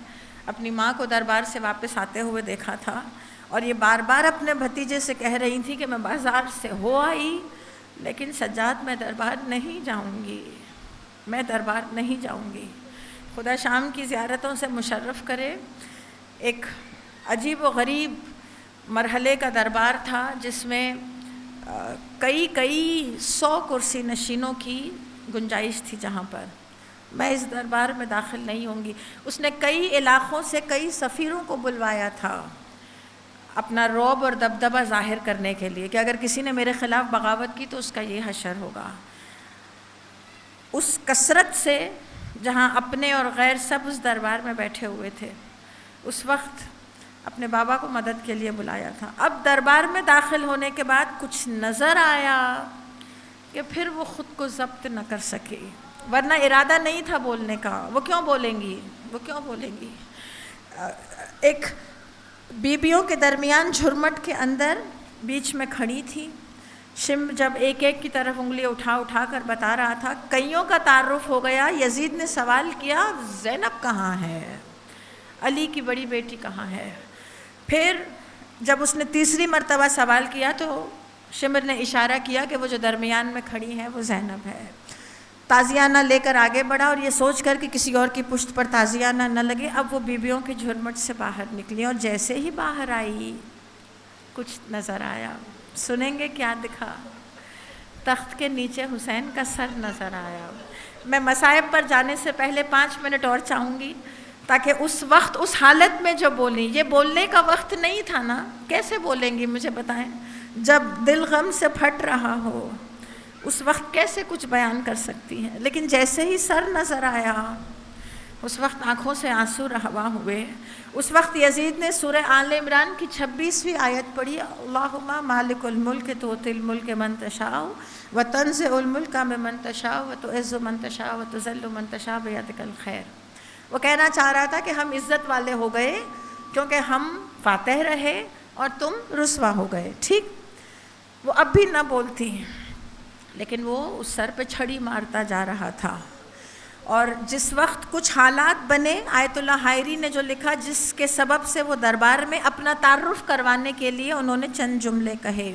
اپنی ماں کو دربار سے واپس آتے ہوئے دیکھا تھا، اور یہ بار بار اپنے بھتیجے سے کہہ رہی تھی کہ میں بازار سے ہو آئی لیکن سجاد میں دربار نہیں جاؤں گی، میں دربار نہیں جاؤں گی۔ خدا شام کی زیارتوں سے مشرف کرے۔ ایک عجیب و غریب مرحلے کا دربار تھا جس میں کئی 100 کرسی نشینوں کی گنجائش تھی، جہاں پر میں اس دربار میں داخل نہیں ہوں گی۔ اس نے کئی علاقوں سے کئی سفیروں کو بلوایا تھا اپنا رعب اور دبدبہ ظاہر کرنے کے لیے کہ اگر کسی نے میرے خلاف بغاوت کی تو اس کا یہ حشر ہوگا۔ اس کثرت سے جہاں اپنے اور غیر سب اس دربار میں بیٹھے ہوئے تھے، اس وقت اپنے بابا کو مدد کے لیے بلایا تھا۔ اب دربار میں داخل ہونے کے بعد کچھ نظر آیا کہ پھر وہ خود کو ضبط نہ کر سکی، ورنہ ارادہ نہیں تھا بولنے کا۔ وہ کیوں بولیں گی؟ ایک بیبیوں کے درمیان جھرمٹ کے اندر بیچ میں کھڑی تھی. شمر جب ایک ایک کی طرف انگلی اٹھا کر بتا رہا تھا, کئیوں کا تعارف ہو گیا. یزید نے سوال کیا, زینب کہاں ہے, علی کی بڑی بیٹی کہاں ہے. پھر جب اس نے تیسری مرتبہ سوال کیا تو شمر نے اشارہ کیا کہ وہ جو درمیان میں کھڑی ہے وہ زینب ہے. تازیانہ لے کر آگے بڑھا اور یہ سوچ کر کہ کسی اور کی پشت پر تازیانہ نہ لگے, اب وہ بیبیوں کے جھرمٹ سے باہر نکلی اور جیسے ہی باہر آئی کچھ نظر آیا. سنیں گے کیا دکھا؟ تخت کے نیچے حسین کا سر نظر آیا. میں مصائب پر جانے سے پہلے 5 منٹ اور چاہوں گی تاکہ اس وقت اس حالت میں جو بولیں, یہ بولنے کا وقت نہیں تھا نا, کیسے بولیں گی مجھے بتائیں, جب دل غم سے پھٹ رہا ہو اس وقت کیسے کچھ بیان کر سکتی ہیں. لیکن جیسے ہی سر نظر آیا اس وقت آنکھوں سے آنسو رہوا ہوئے. اس وقت یزید نے سورہ آل عمران کی 26ویں آیت پڑھی, اللہم مالک الملک تؤتی الملک من تشاء وتنزع الملک ممن تشاء وتعز من تشاء وتذل من تشاء بیدک الخیر. وہ کہنا چاہ رہا تھا کہ ہم عزت والے ہو گئے کیونکہ ہم فاتح رہے اور تم رسوا ہو گئے. ٹھیک, وہ اب بھی نہ بولتی لیکن وہ اس سر پہ چھڑی مارتا جا رہا تھا. اور جس وقت کچھ حالات بنے, آیت اللہ حائری نے جو لکھا, جس کے سبب سے وہ دربار میں اپنا تعارف کروانے کے لیے انہوں نے چند جملے کہے.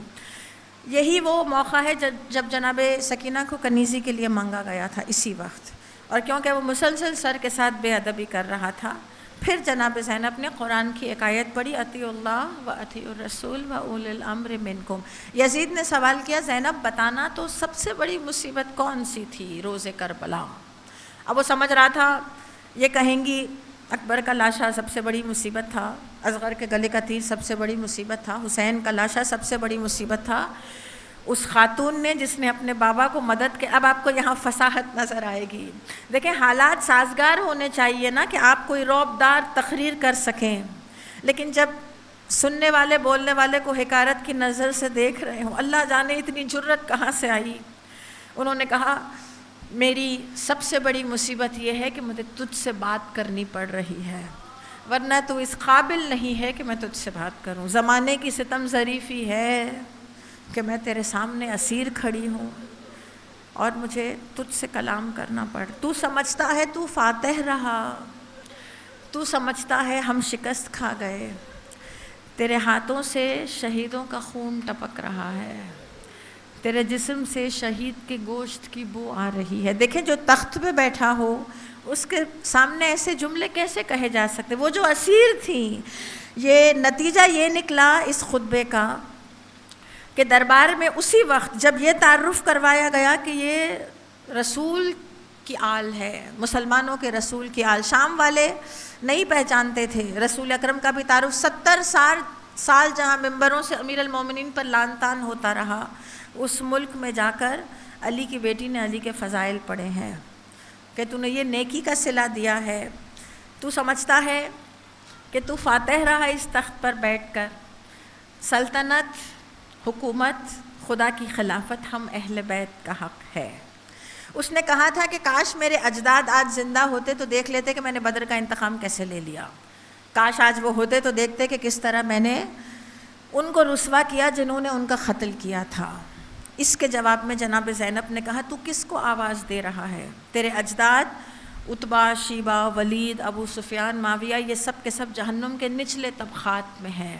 یہی وہ موقع ہے جب جناب سکینہ کو کنیزی کے لیے مانگا گیا تھا اسی وقت, اور کیونکہ وہ مسلسل سر کے ساتھ بے ادبی کر رہا تھا. پھر جناب زینب نے قرآن کی ایک آیت پڑھی, اطیعوا اللہ و اطیعوا الرسول و اولی الامر منکم. یزید نے سوال کیا, زینب بتانا تو سب سے بڑی مصیبت کون سی تھی روز کربلا؟ اب وہ سمجھ رہا تھا یہ کہیں گی اکبر کا لاشا سب سے بڑی مصیبت تھا, اصغر کے گلے کا تیر سب سے بڑی مصیبت تھا, حسین کا لاشا سب سے بڑی مصیبت تھا. اس خاتون نے جس نے اپنے بابا کو مدد کے, اب آپ کو یہاں فصاحت نظر آئے گی. دیکھیں حالات سازگار ہونے چاہیے نا کہ آپ کوئی رعب دار تقریر کر سکیں, لیکن جب سننے والے بولنے والے کو حقارت کی نظر سے دیکھ رہے ہوں, اللہ جانے اتنی جرت کہاں سے آئی. انہوں نے کہا میری سب سے بڑی مصیبت یہ ہے کہ مجھے تجھ سے بات کرنی پڑ رہی ہے, ورنہ تو اس قابل نہیں ہے کہ میں تجھ سے بات کروں. زمانے کی ستم ظریفی ہے کہ میں تیرے سامنے اسیر کھڑی ہوں اور مجھے تجھ سے کلام کرنا پڑ. تو سمجھتا ہے تو فاتح رہا, تو سمجھتا ہے ہم شکست کھا گئے, تیرے ہاتھوں سے شہیدوں کا خون ٹپک رہا ہے, تیرے جسم سے شہید کے گوشت کی بو آ رہی ہے. دیکھیں جو تخت پہ بیٹھا ہو اس کے سامنے ایسے جملے کیسے کہے جا سکتے؟ وہ جو اسیر تھیں. یہ نتیجہ یہ نکلا اس خطبے کا کہ دربار میں اسی وقت جب یہ تعارف کروایا گیا کہ یہ رسول کی آل ہے, مسلمانوں کے رسول کی آل. شام والے نہیں پہچانتے تھے رسول اکرم کا بھی تعارف. 70 سال جہاں ممبروں سے امیر المومنین پر لعن طعن ہوتا رہا, اس ملک میں جا کر علی کی بیٹی نے علی کے فضائل پڑھے ہیں کہ تو نے یہ نیکی کا صلہ دیا ہے. تو سمجھتا ہے کہ تو فاتح رہا اس تخت پر بیٹھ کر. سلطنت, حکومت, خدا کی خلافت ہم اہل بیت کا حق ہے. اس نے کہا تھا کہ کاش میرے اجداد آج زندہ ہوتے تو دیکھ لیتے کہ میں نے بدر کا انتقام کیسے لے لیا. کاش آج وہ ہوتے تو دیکھتے کہ کس طرح میں نے ان کو رسوا کیا جنہوں نے ان کا قتل کیا تھا. اس کے جواب میں جناب زینب نے کہا, تو کس کو آواز دے رہا ہے؟ تیرے اجداد عتبہ, شیبہ, ولید, ابو سفیان, معاویہ, یہ سب کے سب جہنم کے نچلے طبقات میں ہیں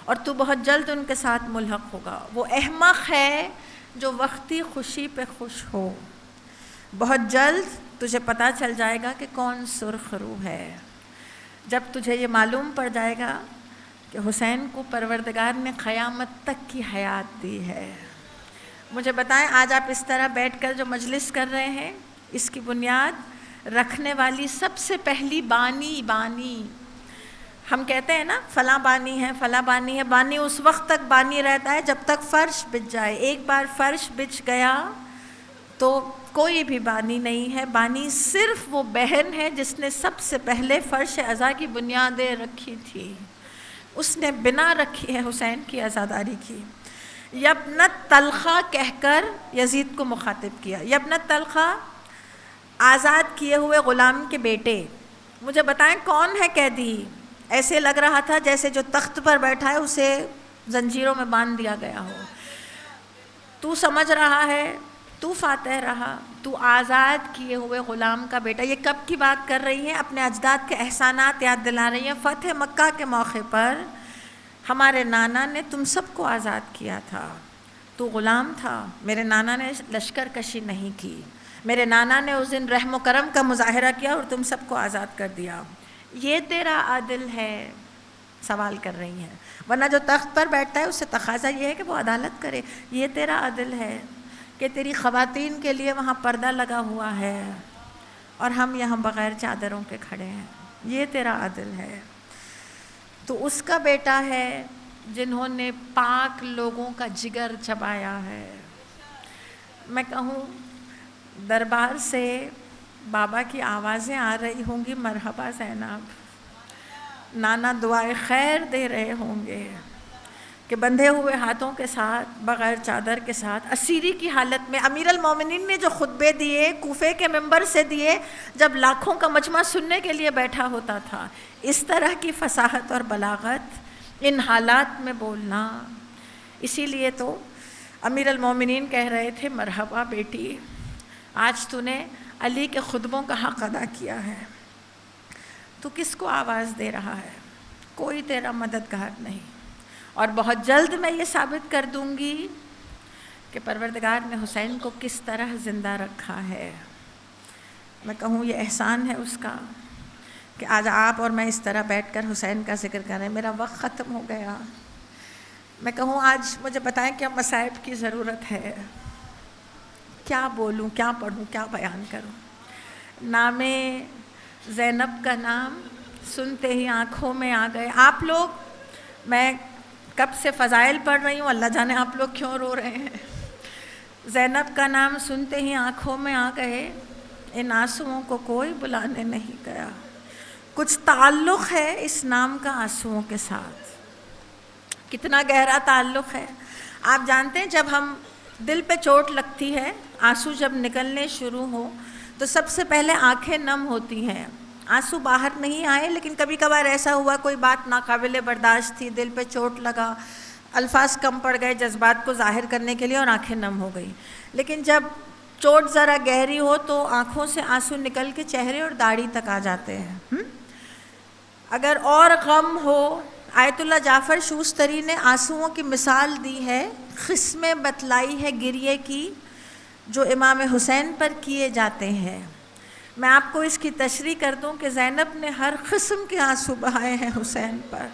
اور تو بہت جلد ان کے ساتھ ملحق ہوگا. وہ احمق ہے جو وقتی خوشی پہ خوش ہو. بہت جلد تجھے پتہ چل جائے گا کہ کون سرخ روح ہے. جب تجھے یہ معلوم پڑ جائے گا کہ حسین کو پروردگار نے قیامت تک کی حیات دی ہے. مجھے بتائیں آج آپ اس طرح بیٹھ کر جو مجلس کر رہے ہیں, اس کی بنیاد رکھنے والی سب سے پہلی بانی ہم کہتے ہیں نا فلاں بانی ہے, فلاں بانی ہے. بانی اس وقت تک بانی رہتا ہے جب تک فرش بچھ جائے. ایک بار فرش بچھ گیا تو کوئی بھی بانی نہیں ہے. بانی صرف وہ بہن ہے جس نے سب سے پہلے فرش عزا کی بنیادیں رکھی تھی. اس نے بنا رکھی ہے حسین کی عزاداری کی. یبنت طلحہ کہہ کر یزید کو مخاطب کیا. یبنت طلحہ آزاد کیے ہوئے غلام کے بیٹے. مجھے بتائیں کون ہے قیدی؟ ایسے لگ رہا تھا جیسے جو تخت پر بیٹھا ہے اسے زنجیروں میں باندھ دیا گیا ہو. تو سمجھ رہا ہے تو فاتح رہا, تو آزاد کیے ہوئے غلام کا بیٹا. یہ کب کی بات کر رہی ہیں؟ اپنے اجداد کے احسانات یاد دلا رہی ہیں. فتح مکہ کے موقع پر ہمارے نانا نے تم سب کو آزاد کیا تھا. تو غلام تھا, میرے نانا نے لشکر کشی نہیں کی, میرے نانا نے اس دن رحم و کرم کا مظاہرہ کیا اور تم سب کو آزاد کر دیا. یہ تیرا عدل ہے؟ سوال کر رہی ہیں. ورنہ جو تخت پر بیٹھتا ہے اس سے تقاضا یہ ہے کہ وہ عدالت کرے. یہ تیرا عدل ہے کہ تیری خواتین کے لیے وہاں پردہ لگا ہوا ہے اور ہم یہاں بغیر چادروں کے کھڑے ہیں؟ یہ تیرا عدل ہے؟ تو اس کا بیٹا ہے جنہوں نے پاک لوگوں کا جگر چبایا ہے. میں کہوں دربار سے بابا کی آوازیں آ رہی ہوں گی, مرحبا زینب. نانا دعائے خیر دے رہے ہوں گے کہ بندھے ہوئے ہاتھوں کے ساتھ, بغیر چادر کے ساتھ, اسیری کی حالت میں امیر المومنین نے جو خطبے دیے کوفے کے منبر سے دیے, جب لاکھوں کا مجمع سننے کے لیے بیٹھا ہوتا تھا, اس طرح کی فصاحت اور بلاغت ان حالات میں بولنا. اسی لیے تو امیر المومنین کہہ رہے تھے مرحبا بیٹی, آج تو نے علی کے خطبوں کا حق ادا کیا ہے. تو کس کو آواز دے رہا ہے؟ کوئی تیرا مددگار نہیں. اور بہت جلد میں یہ ثابت کر دوں گی کہ پروردگار نے حسین کو کس طرح زندہ رکھا ہے. میں کہوں یہ احسان ہے اس کا کہ آج آپ اور میں اس طرح بیٹھ کر حسین کا ذکر کر رہے ہیں. میرا وقت ختم ہو گیا. میں کہوں آج مجھے بتائیں کیا مصائب کی ضرورت ہے, کیا بولوں, کیا پڑھوں, کیا بیان کروں. نام زینب کا نام سنتے ہی آنکھوں میں آ گئے. آپ لوگ, میں کب سے فضائل پڑھ رہی ہوں, اللہ جانے آپ لوگ کیوں رو رہے ہیں. زینب کا نام سنتے ہی آنکھوں میں آ گئے, ان آنسوؤں کو کوئی بلانے نہیں گیا. کچھ تعلق ہے اس نام کا آنسوؤں کے ساتھ, کتنا گہرا تعلق ہے. آپ جانتے ہیں جب ہم دل پہ چوٹ لگتی ہے, آنسو جب نکلنے شروع ہو تو سب سے پہلے آنکھیں نم ہوتی ہیں. آنسو باہر نہیں آئے, لیکن کبھی کبھار ایسا ہوا کوئی بات ناقابل برداشت تھی, دل پہ چوٹ لگا, الفاظ کم پڑ گئے جذبات کو ظاہر کرنے کے لیے اور آنکھیں نم ہو گئی. لیکن جب چوٹ ذرا گہری ہو تو آنکھوں سے آنسو نکل کے چہرے اور داڑھی تک آ جاتے ہیں. اگر اور غم ہو, آیت اللہ جعفر شوستری نے آنسوؤں کی مثال دی ہے, قسمیں بتلائی ہے گریے کی جو امام حسین پر کیے جاتے ہیں. میں آپ کو اس کی تشریح کر دوں کہ زینب نے ہر قسم کے آنسو بہائے ہیں حسین پر,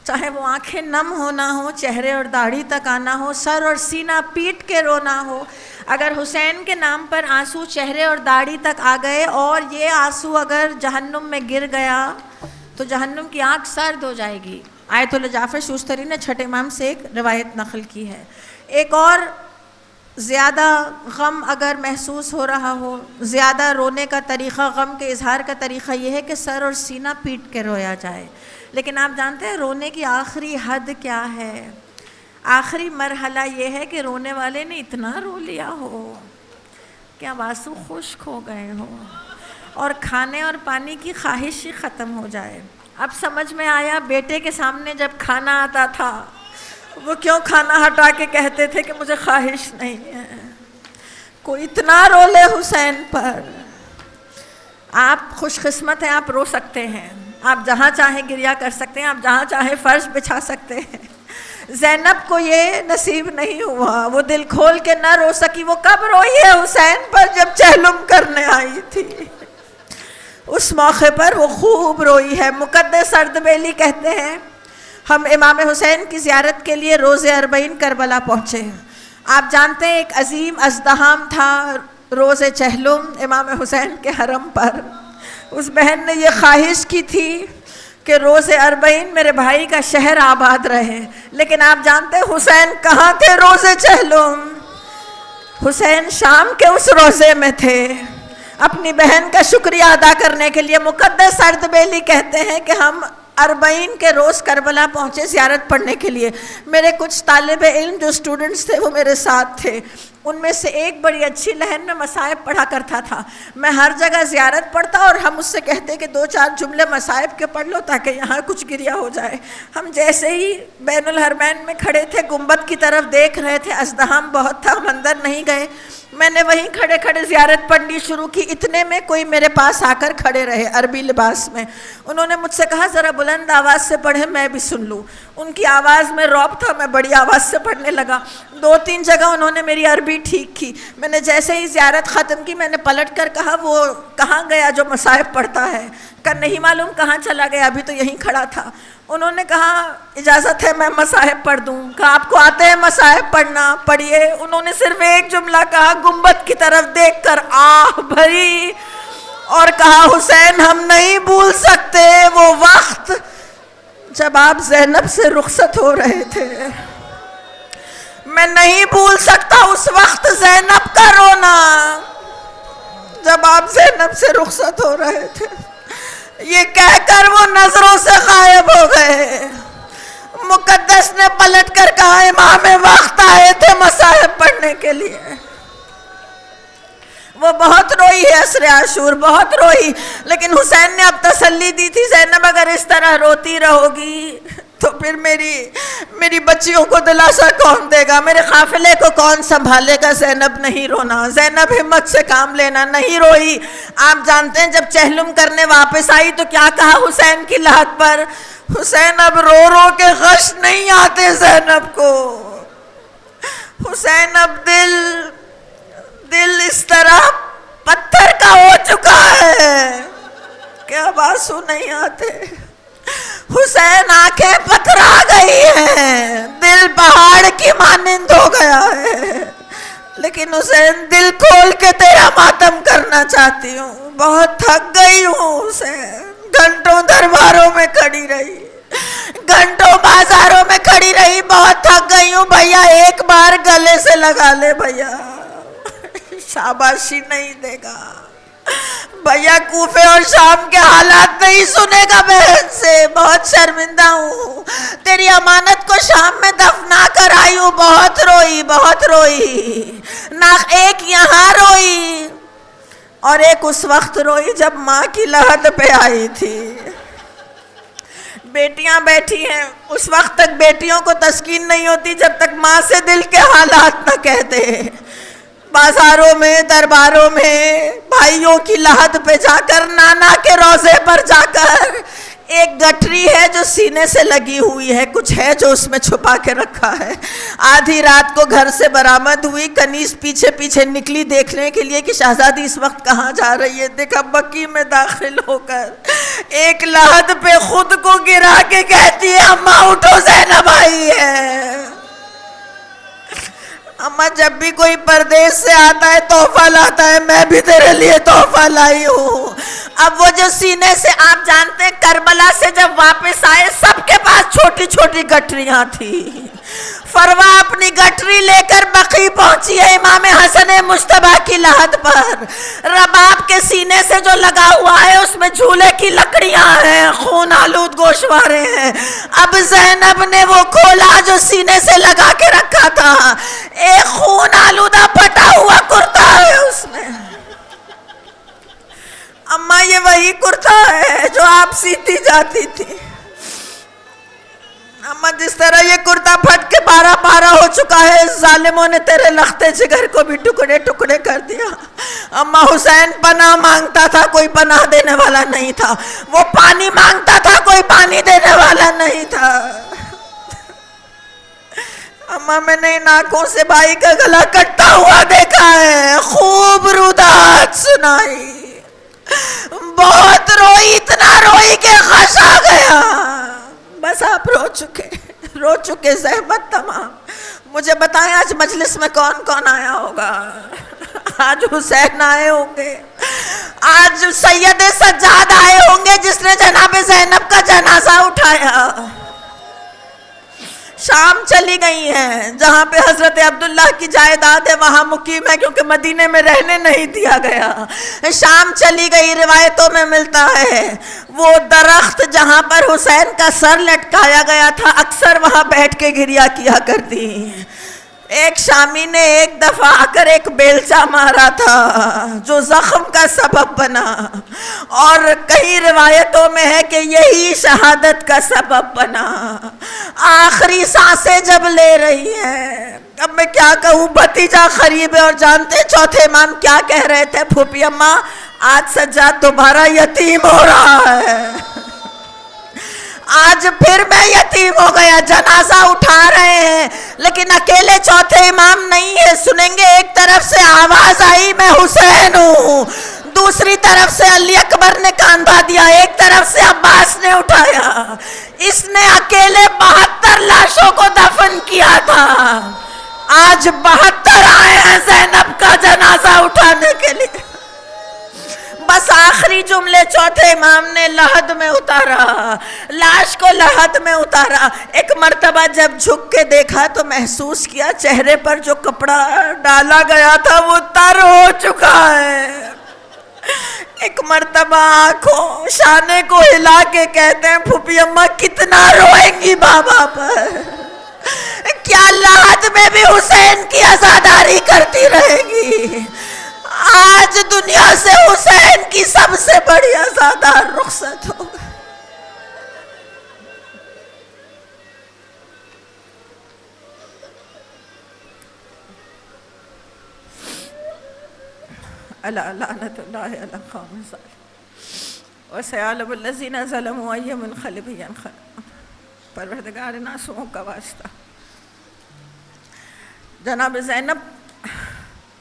چاہے وہ آنکھیں نم ہونا ہو, چہرے اور داڑھی تک آنا ہو, سر اور سینہ پیٹ کے رونا ہو. اگر حسین کے نام پر آنسو چہرے اور داڑھی تک آ گئے اور یہ آنسو اگر جہنم میں گر گیا تو جہنم کی آگ سرد ہو جائے گی. آیت اللہ جعفر شوستری نے چھٹے امام سے ایک روایت نقل کی ہے. ایک اور زیادہ غم اگر محسوس ہو رہا ہو, زیادہ رونے کا طریقہ, غم کے اظہار کا طریقہ یہ ہے کہ سر اور سینہ پیٹ کے رویا جائے. لیکن آپ جانتے ہیں رونے کی آخری حد کیا ہے؟ آخری مرحلہ یہ ہے کہ رونے والے نے اتنا رو لیا ہو کہ اب آنسو خشک ہو گئے ہو اور کھانے اور پانی کی خواہش ہی ختم ہو جائے. اب سمجھ میں آیا بیٹے کے سامنے جب کھانا آتا تھا وہ کیوں کھانا ہٹا کے کہتے تھے کہ مجھے خواہش نہیں ہے. کوئی اتنا رو لے حسین پر. آپ خوش قسمت ہیں, آپ رو سکتے ہیں, آپ جہاں چاہیں گریا کر سکتے ہیں, آپ جہاں چاہیں فرش بچھا سکتے ہیں. زینب کو یہ نصیب نہیں ہوا, وہ دل کھول کے نہ رو سکی. وہ کب روئی ہے حسین پر؟ جب چہلم کرنے آئی تھی, اس موقع پر وہ خوب روئی ہے. مقدس اردبیلی کہتے ہیں ہم امام حسین کی زیارت کے لیے روز 40 کربلا پہنچے. آپ جانتے ہیں ایک عظیم ازدحام تھا روز چہلم امام حسین کے حرم پر. اس بہن نے یہ خواہش کی تھی کہ روز 40 میرے بھائی کا شہر آباد رہے. لیکن آپ جانتے ہیں حسین کہاں تھے روز چہلم؟ حسین شام کے اس روزے میں تھے اپنی بہن کا شکریہ ادا کرنے کے لیے. مقدس اردبیلی کہتے ہیں کہ ہم 40 کے روز کربلا پہنچے زیارت پڑھنے کے لیے. میرے کچھ طالب علم جو اسٹوڈنٹس تھے وہ میرے ساتھ تھے. ان میں سے ایک بڑی اچھی لہن میں مصائب پڑھا کرتا تھا. میں ہر جگہ زیارت پڑھتا اور ہم اس سے کہتے کہ 2-4 جملے مصائب کے پڑھ لو تاکہ یہاں کچھ گریا ہو جائے. ہم جیسے ہی بین الحرمین میں کھڑے تھے گنبد کی طرف دیکھ رہے تھے, ازدحام بہت تھا, ہم اندر نہیں گئے. میں نے وہیں کھڑے کھڑے زیارت پڑھنی شروع کی. اتنے میں کوئی میرے پاس آ کر کھڑے رہے عربی لباس میں. انہوں نے مجھ سے کہا ذرا بلند آواز سے پڑھیں میں بھی سن لوں. ان کی آواز میں رعب تھا, میں بڑی آواز سے پڑھنے لگا. 2-3 جگہ انہوں نے میری عربی ٹھیک کی. میں نے جیسے ہی زیارت ختم کی میں نے پلٹ کر کہا وہ کہاں گیا جو مصائب پڑھتا ہے؟ کہ نہیں معلوم کہاں چلا گیا, ابھی تو یہیں کھڑا تھا. انہوں نے کہا اجازت ہے میں مصائب پڑھ دوں. کہا آپ کو آتے ہیں مصائب پڑھنا؟ پڑھیے. انہوں نے صرف ایک جملہ کہا گنبد کی طرف دیکھ کر آہ بھری اور کہا حسین ہم نہیں بھول سکتے وہ وقت جب آپ زینب سے رخصت ہو رہے تھے. میں نہیں بھول سکتا اس وقت زینب کا رونا جب آپ زینب سے رخصت ہو رہے تھے. یہ کہہ کر وہ نظروں سے غائب ہو گئے. مقدس نے پلٹ کر کہا امام وقت آئے تھے مصائب پڑھنے کے لیے. وہ بہت روئی ہے عصر عاشور, بہت روئی, لیکن حسین نے اب تسلی دی تھی زینب اگر اس طرح روتی رہو گی تو پھر میری بچیوں کو دلاسا کون دے گا, میرے قافلے کو کون سنبھالے گا. زینب نہیں رونا, زینب ہمت سے کام لینا. نہیں روئی. آپ جانتے ہیں جب چہلم کرنے واپس آئی تو کیا کہا حسین کی لحد پر؟ حسین اب رو رو کے غش نہیں آتے زینب کو. حسین اب دل اس طرح پتھر کا ہو چکا ہے کہ اب آنسو نہیں آتے. حسین آنکھیں پتھرا گئی ہیں, دل پہاڑ کی مانند ہو گیا ہے. لیکن حسین دل کھول کے تیرا ماتم کرنا چاہتی ہوں. بہت تھک گئی ہوں حسین. گھنٹوں درباروں میں کھڑی رہی, گھنٹوں بازاروں میں کھڑی رہی, بہت تھک گئی ہوں. بھیا ایک بار گلے سے لگا لے بھیا, شاباشی نہیں دے گا بھیا. کوفے اور شام کے حالات نہیں سنے گا بہن سے. بہت شرمندہ ہوں, تیری امانت کو شام میں دفنا کر آئی ہوں. بہت روئی, بہت روئی. نہ ایک یہاں روئی اور ایک اس وقت روئی جب ماں کی لحد پہ آئی تھی. بیٹیاں بیٹھی ہیں, اس وقت تک بیٹیوں کو تسکین نہیں ہوتی جب تک ماں سے دل کے حالات نہ کہتے. بازاروں میں, درباروں میں, بھائیوں کی لحد پہ جا کر, نانا کے روضے پر جا کر, ایک گٹھری ہے جو سینے سے لگی ہوئی ہے, کچھ ہے جو اس میں چھپا کے رکھا ہے. آدھی رات کو گھر سے برآمد ہوئی, کنیز پیچھے پیچھے نکلی دیکھنے کے لیے کہ شہزادی اس وقت کہاں جا رہی ہے. دیکھا بکی میں داخل ہو کر ایک لحد پہ خود کو گرا کے کہتی ہے اماں اٹھو زینب آئی ہے. اماں جب بھی کوئی پردیس سے آتا ہے تحفہ لاتا ہے, میں بھی تیرے لیے تحفہ لائی ہوں. اب وہ جو سینے سے, آپ جانتے ہیں کربلا سے جب واپس آئے سب کے پاس چھوٹی چھوٹی گٹھریاں تھی. فروا اپنی گٹھری لے کر بقی پہنچی ہے امام حسن مجتبیٰ کی لحد پر. رباب کے سینے سے جو لگا ہوا ہے اس میں جھولے کی لکڑیاں ہیں, خون آلود گوشوارے ہیں. اب زینب نے وہ کھولا جو سینے سے لگا کے رکھا تھا, ایک خون آلودہ پھٹا ہوا کرتا ہے اس میں. اماں یہ وہی کرتا ہے جو آپ سیتی جاتی تھی. اماں جس طرح یہ کرتا پھٹ کے پارا پارا ہو چکا ہے, ظالموں نے تیرے لختے جگر کو بھی ٹکڑے ٹکڑے کر دیا. اماں حسین پناہ مانگتا تھا, کوئی پناہ دینے والا نہیں تھا. وہ پانی مانگتا تھا, کوئی پانی دینے والا نہیں تھا. اماں میں نے ان آنکھوں سے بھائی کا گلا کٹتا ہوا دیکھا ہے. خوب رودات سنائی, بہت روئی, اتنا روئی کہ غش آ گیا. بس آپ رو چکے زحمت تمام. مجھے بتائیں آج مجلس میں کون کون آیا ہوگا؟ آج حسین آئے ہوں گے, آج سید سجاد آئے ہوں گے جس نے جناب زینب کا جنازہ اٹھایا. شام چلی گئی ہیں جہاں پہ حضرت عبداللہ کی جائیداد ہے, وہاں مقیم ہے کیونکہ مدینے میں رہنے نہیں دیا گیا. شام چلی گئی, روایتوں میں ملتا ہے وہ درخت جہاں پر حسین کا سر لٹکایا گیا تھا اکثر وہاں بیٹھ کے گریا کیا کرتی. ایک شامی نے ایک دفعہ آ کر ایک بیلچا مارا تھا جو زخم کا سبب بنا، اور کئی روایتوں میں ہے کہ یہی شہادت کا سبب بنا۔ آخری سانسیں جب لے رہی ہے، اب میں کیا کہوں، بھتیجا قریب ہے، اور جانتے چوتھے امام کیا کہہ رہے تھے؟ پھوپھی اماں آج سجاد دوبارہ یتیم ہو رہا ہے، آج پھر میں یتیم ہو گیا۔ جنازہ اٹھا رہے ہیں لیکن اکیلے چوتھے امام نہیں ہے، سنیں گے ایک طرف سے آواز آئی میں حسین ہوں، دوسری طرف سے علی اکبر نے کاندھا دیا، ایک طرف سے عباس نے اٹھایا۔ اس نے اکیلے 72 لاشوں کو دفن کیا تھا، آج 72 آئے ہیں زینب کا جنازہ اٹھانے کے لیے۔ بس آخری جملے چوتھے امام نے لحد میں اتارا، لاش کو لحد میں اتارا۔ ایک مرتبہ جب جھک کے دیکھا تو محسوس کیا چہرے پر جو کپڑا ڈالا گیا تھا وہ تر ہو چکا ہے۔ ایک مرتبہ آنکھوں شانے کو ہلا کے کہتے ہیں پھوپھی اماں کتنا روئیں گی بابا پر، کیا لحد میں بھی حسین کی عزاداری کرتی رہے گی؟ آج دنیا سے حسین کی سب سے بڑی عزادار رخصت ہو گئی۔ الا لعنت اللہ علی القوم الظالمین وسيعلم الذین ظلموا ای منقلب ینقلبون۔ پروردگار ناسوں کا واسطہ، جناب زینب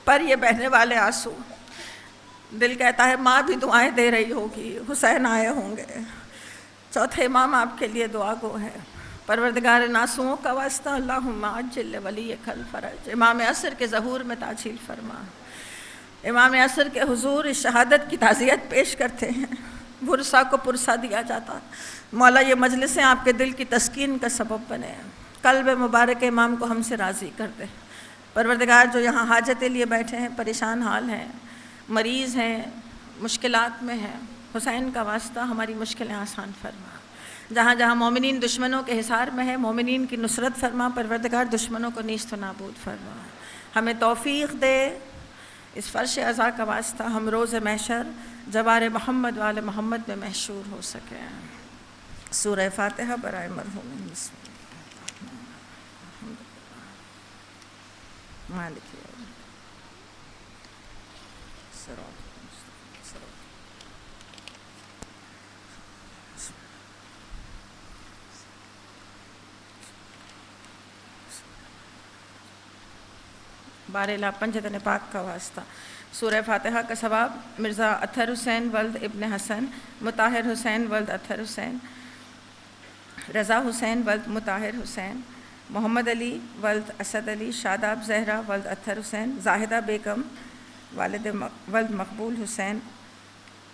پر یہ بہنے والے آنسو، دل کہتا ہے ماں بھی دعائیں دے رہی ہوگی، حسین آئے ہوں گے۔ چوتھے امام آپ کے لیے دعا گو ہے۔ پروردگار ناسوں کا واسطہ اللہم عجل ولیک الفرج، امام عصر کے ظہور میں تعجیل فرما۔ امام عصر کے حضور اس شہادت کی تعزیت پیش کرتے ہیں، ورثہ کو پرسہ دیا جاتا۔ مولا یہ مجلسیں آپ کے دل کی تسکین کا سبب بنے، قلب مبارک امام کو ہم سے راضی کر دے۔ پروردگار جو یہاں حاجتیں لیے بیٹھے ہیں، پریشان حال ہیں، مریض ہیں، مشکلات میں ہیں، حسین کا واسطہ ہماری مشکلیں آسان فرما۔ جہاں جہاں مومنین دشمنوں کے حصار میں ہے، مومنین کی نصرت فرما۔ پروردگار دشمنوں کو نیست و نابود فرما۔ ہمیں توفیق دے اس فرش عزا کا واسطہ ہم روز محشر جوار محمد وآل محمد میں محشور ہو سکیں۔ سورہ فاتحہ برائے مرحومین۔ بسم اللہ مالک یوم الدین صراط المستقیم صراط بارلا پنجتن پاک کا واسطہ۔ سورہ فاتحہ کا ثواب مرزا اطہر حسین ولد ابن حسن، مطہر حسین ولد اطہر حسین، رضا حسین ولد مطہر حسین، محمد علی ولد اسد علی، شاداب زہرا ولد اطہر حسین، زاہدہ بیگم ولد مقبول حسین،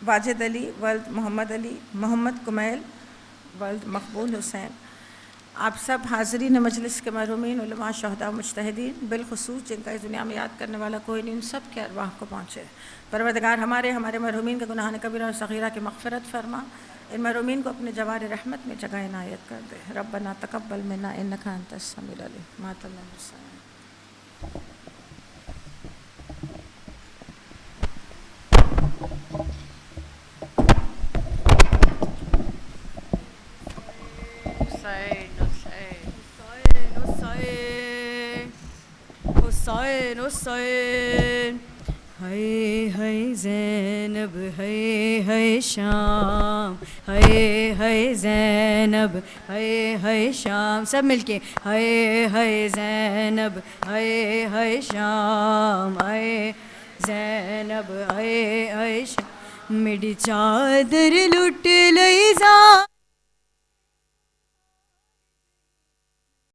واجد علی ولد محمد علی، محمد کمیل ولد مقبول حسین۔ آپ سب حاضرین مجلس کے مرحومین، علماء، شہداء، مجتہدین، بالخصوص جن کا اس دنیا میں یاد کرنے والا کوئی نہیں، ان سب کے ارواح کو پہنچے۔ پروردگار ہمارے مرحومین کے گناہان کبیرہ اور صغیرہ کی مغفرت فرما، ان مرحومین کو اپنے جوار رحمت میں جگہ عنایت کر دے۔ ربنا تقبل منا انک انت السمیع العلیم۔ مات اللہ حسین۔ حسین حسین ہائے ہائے زینب ہائے ہائے شام ہائے ہائے زینب ہائے ہائے شام، سب مل کے ہائے ہائے زینب ہائے ہائے شام ہائے زینب ہائے ہائے شام، میری چادر لٹ لئی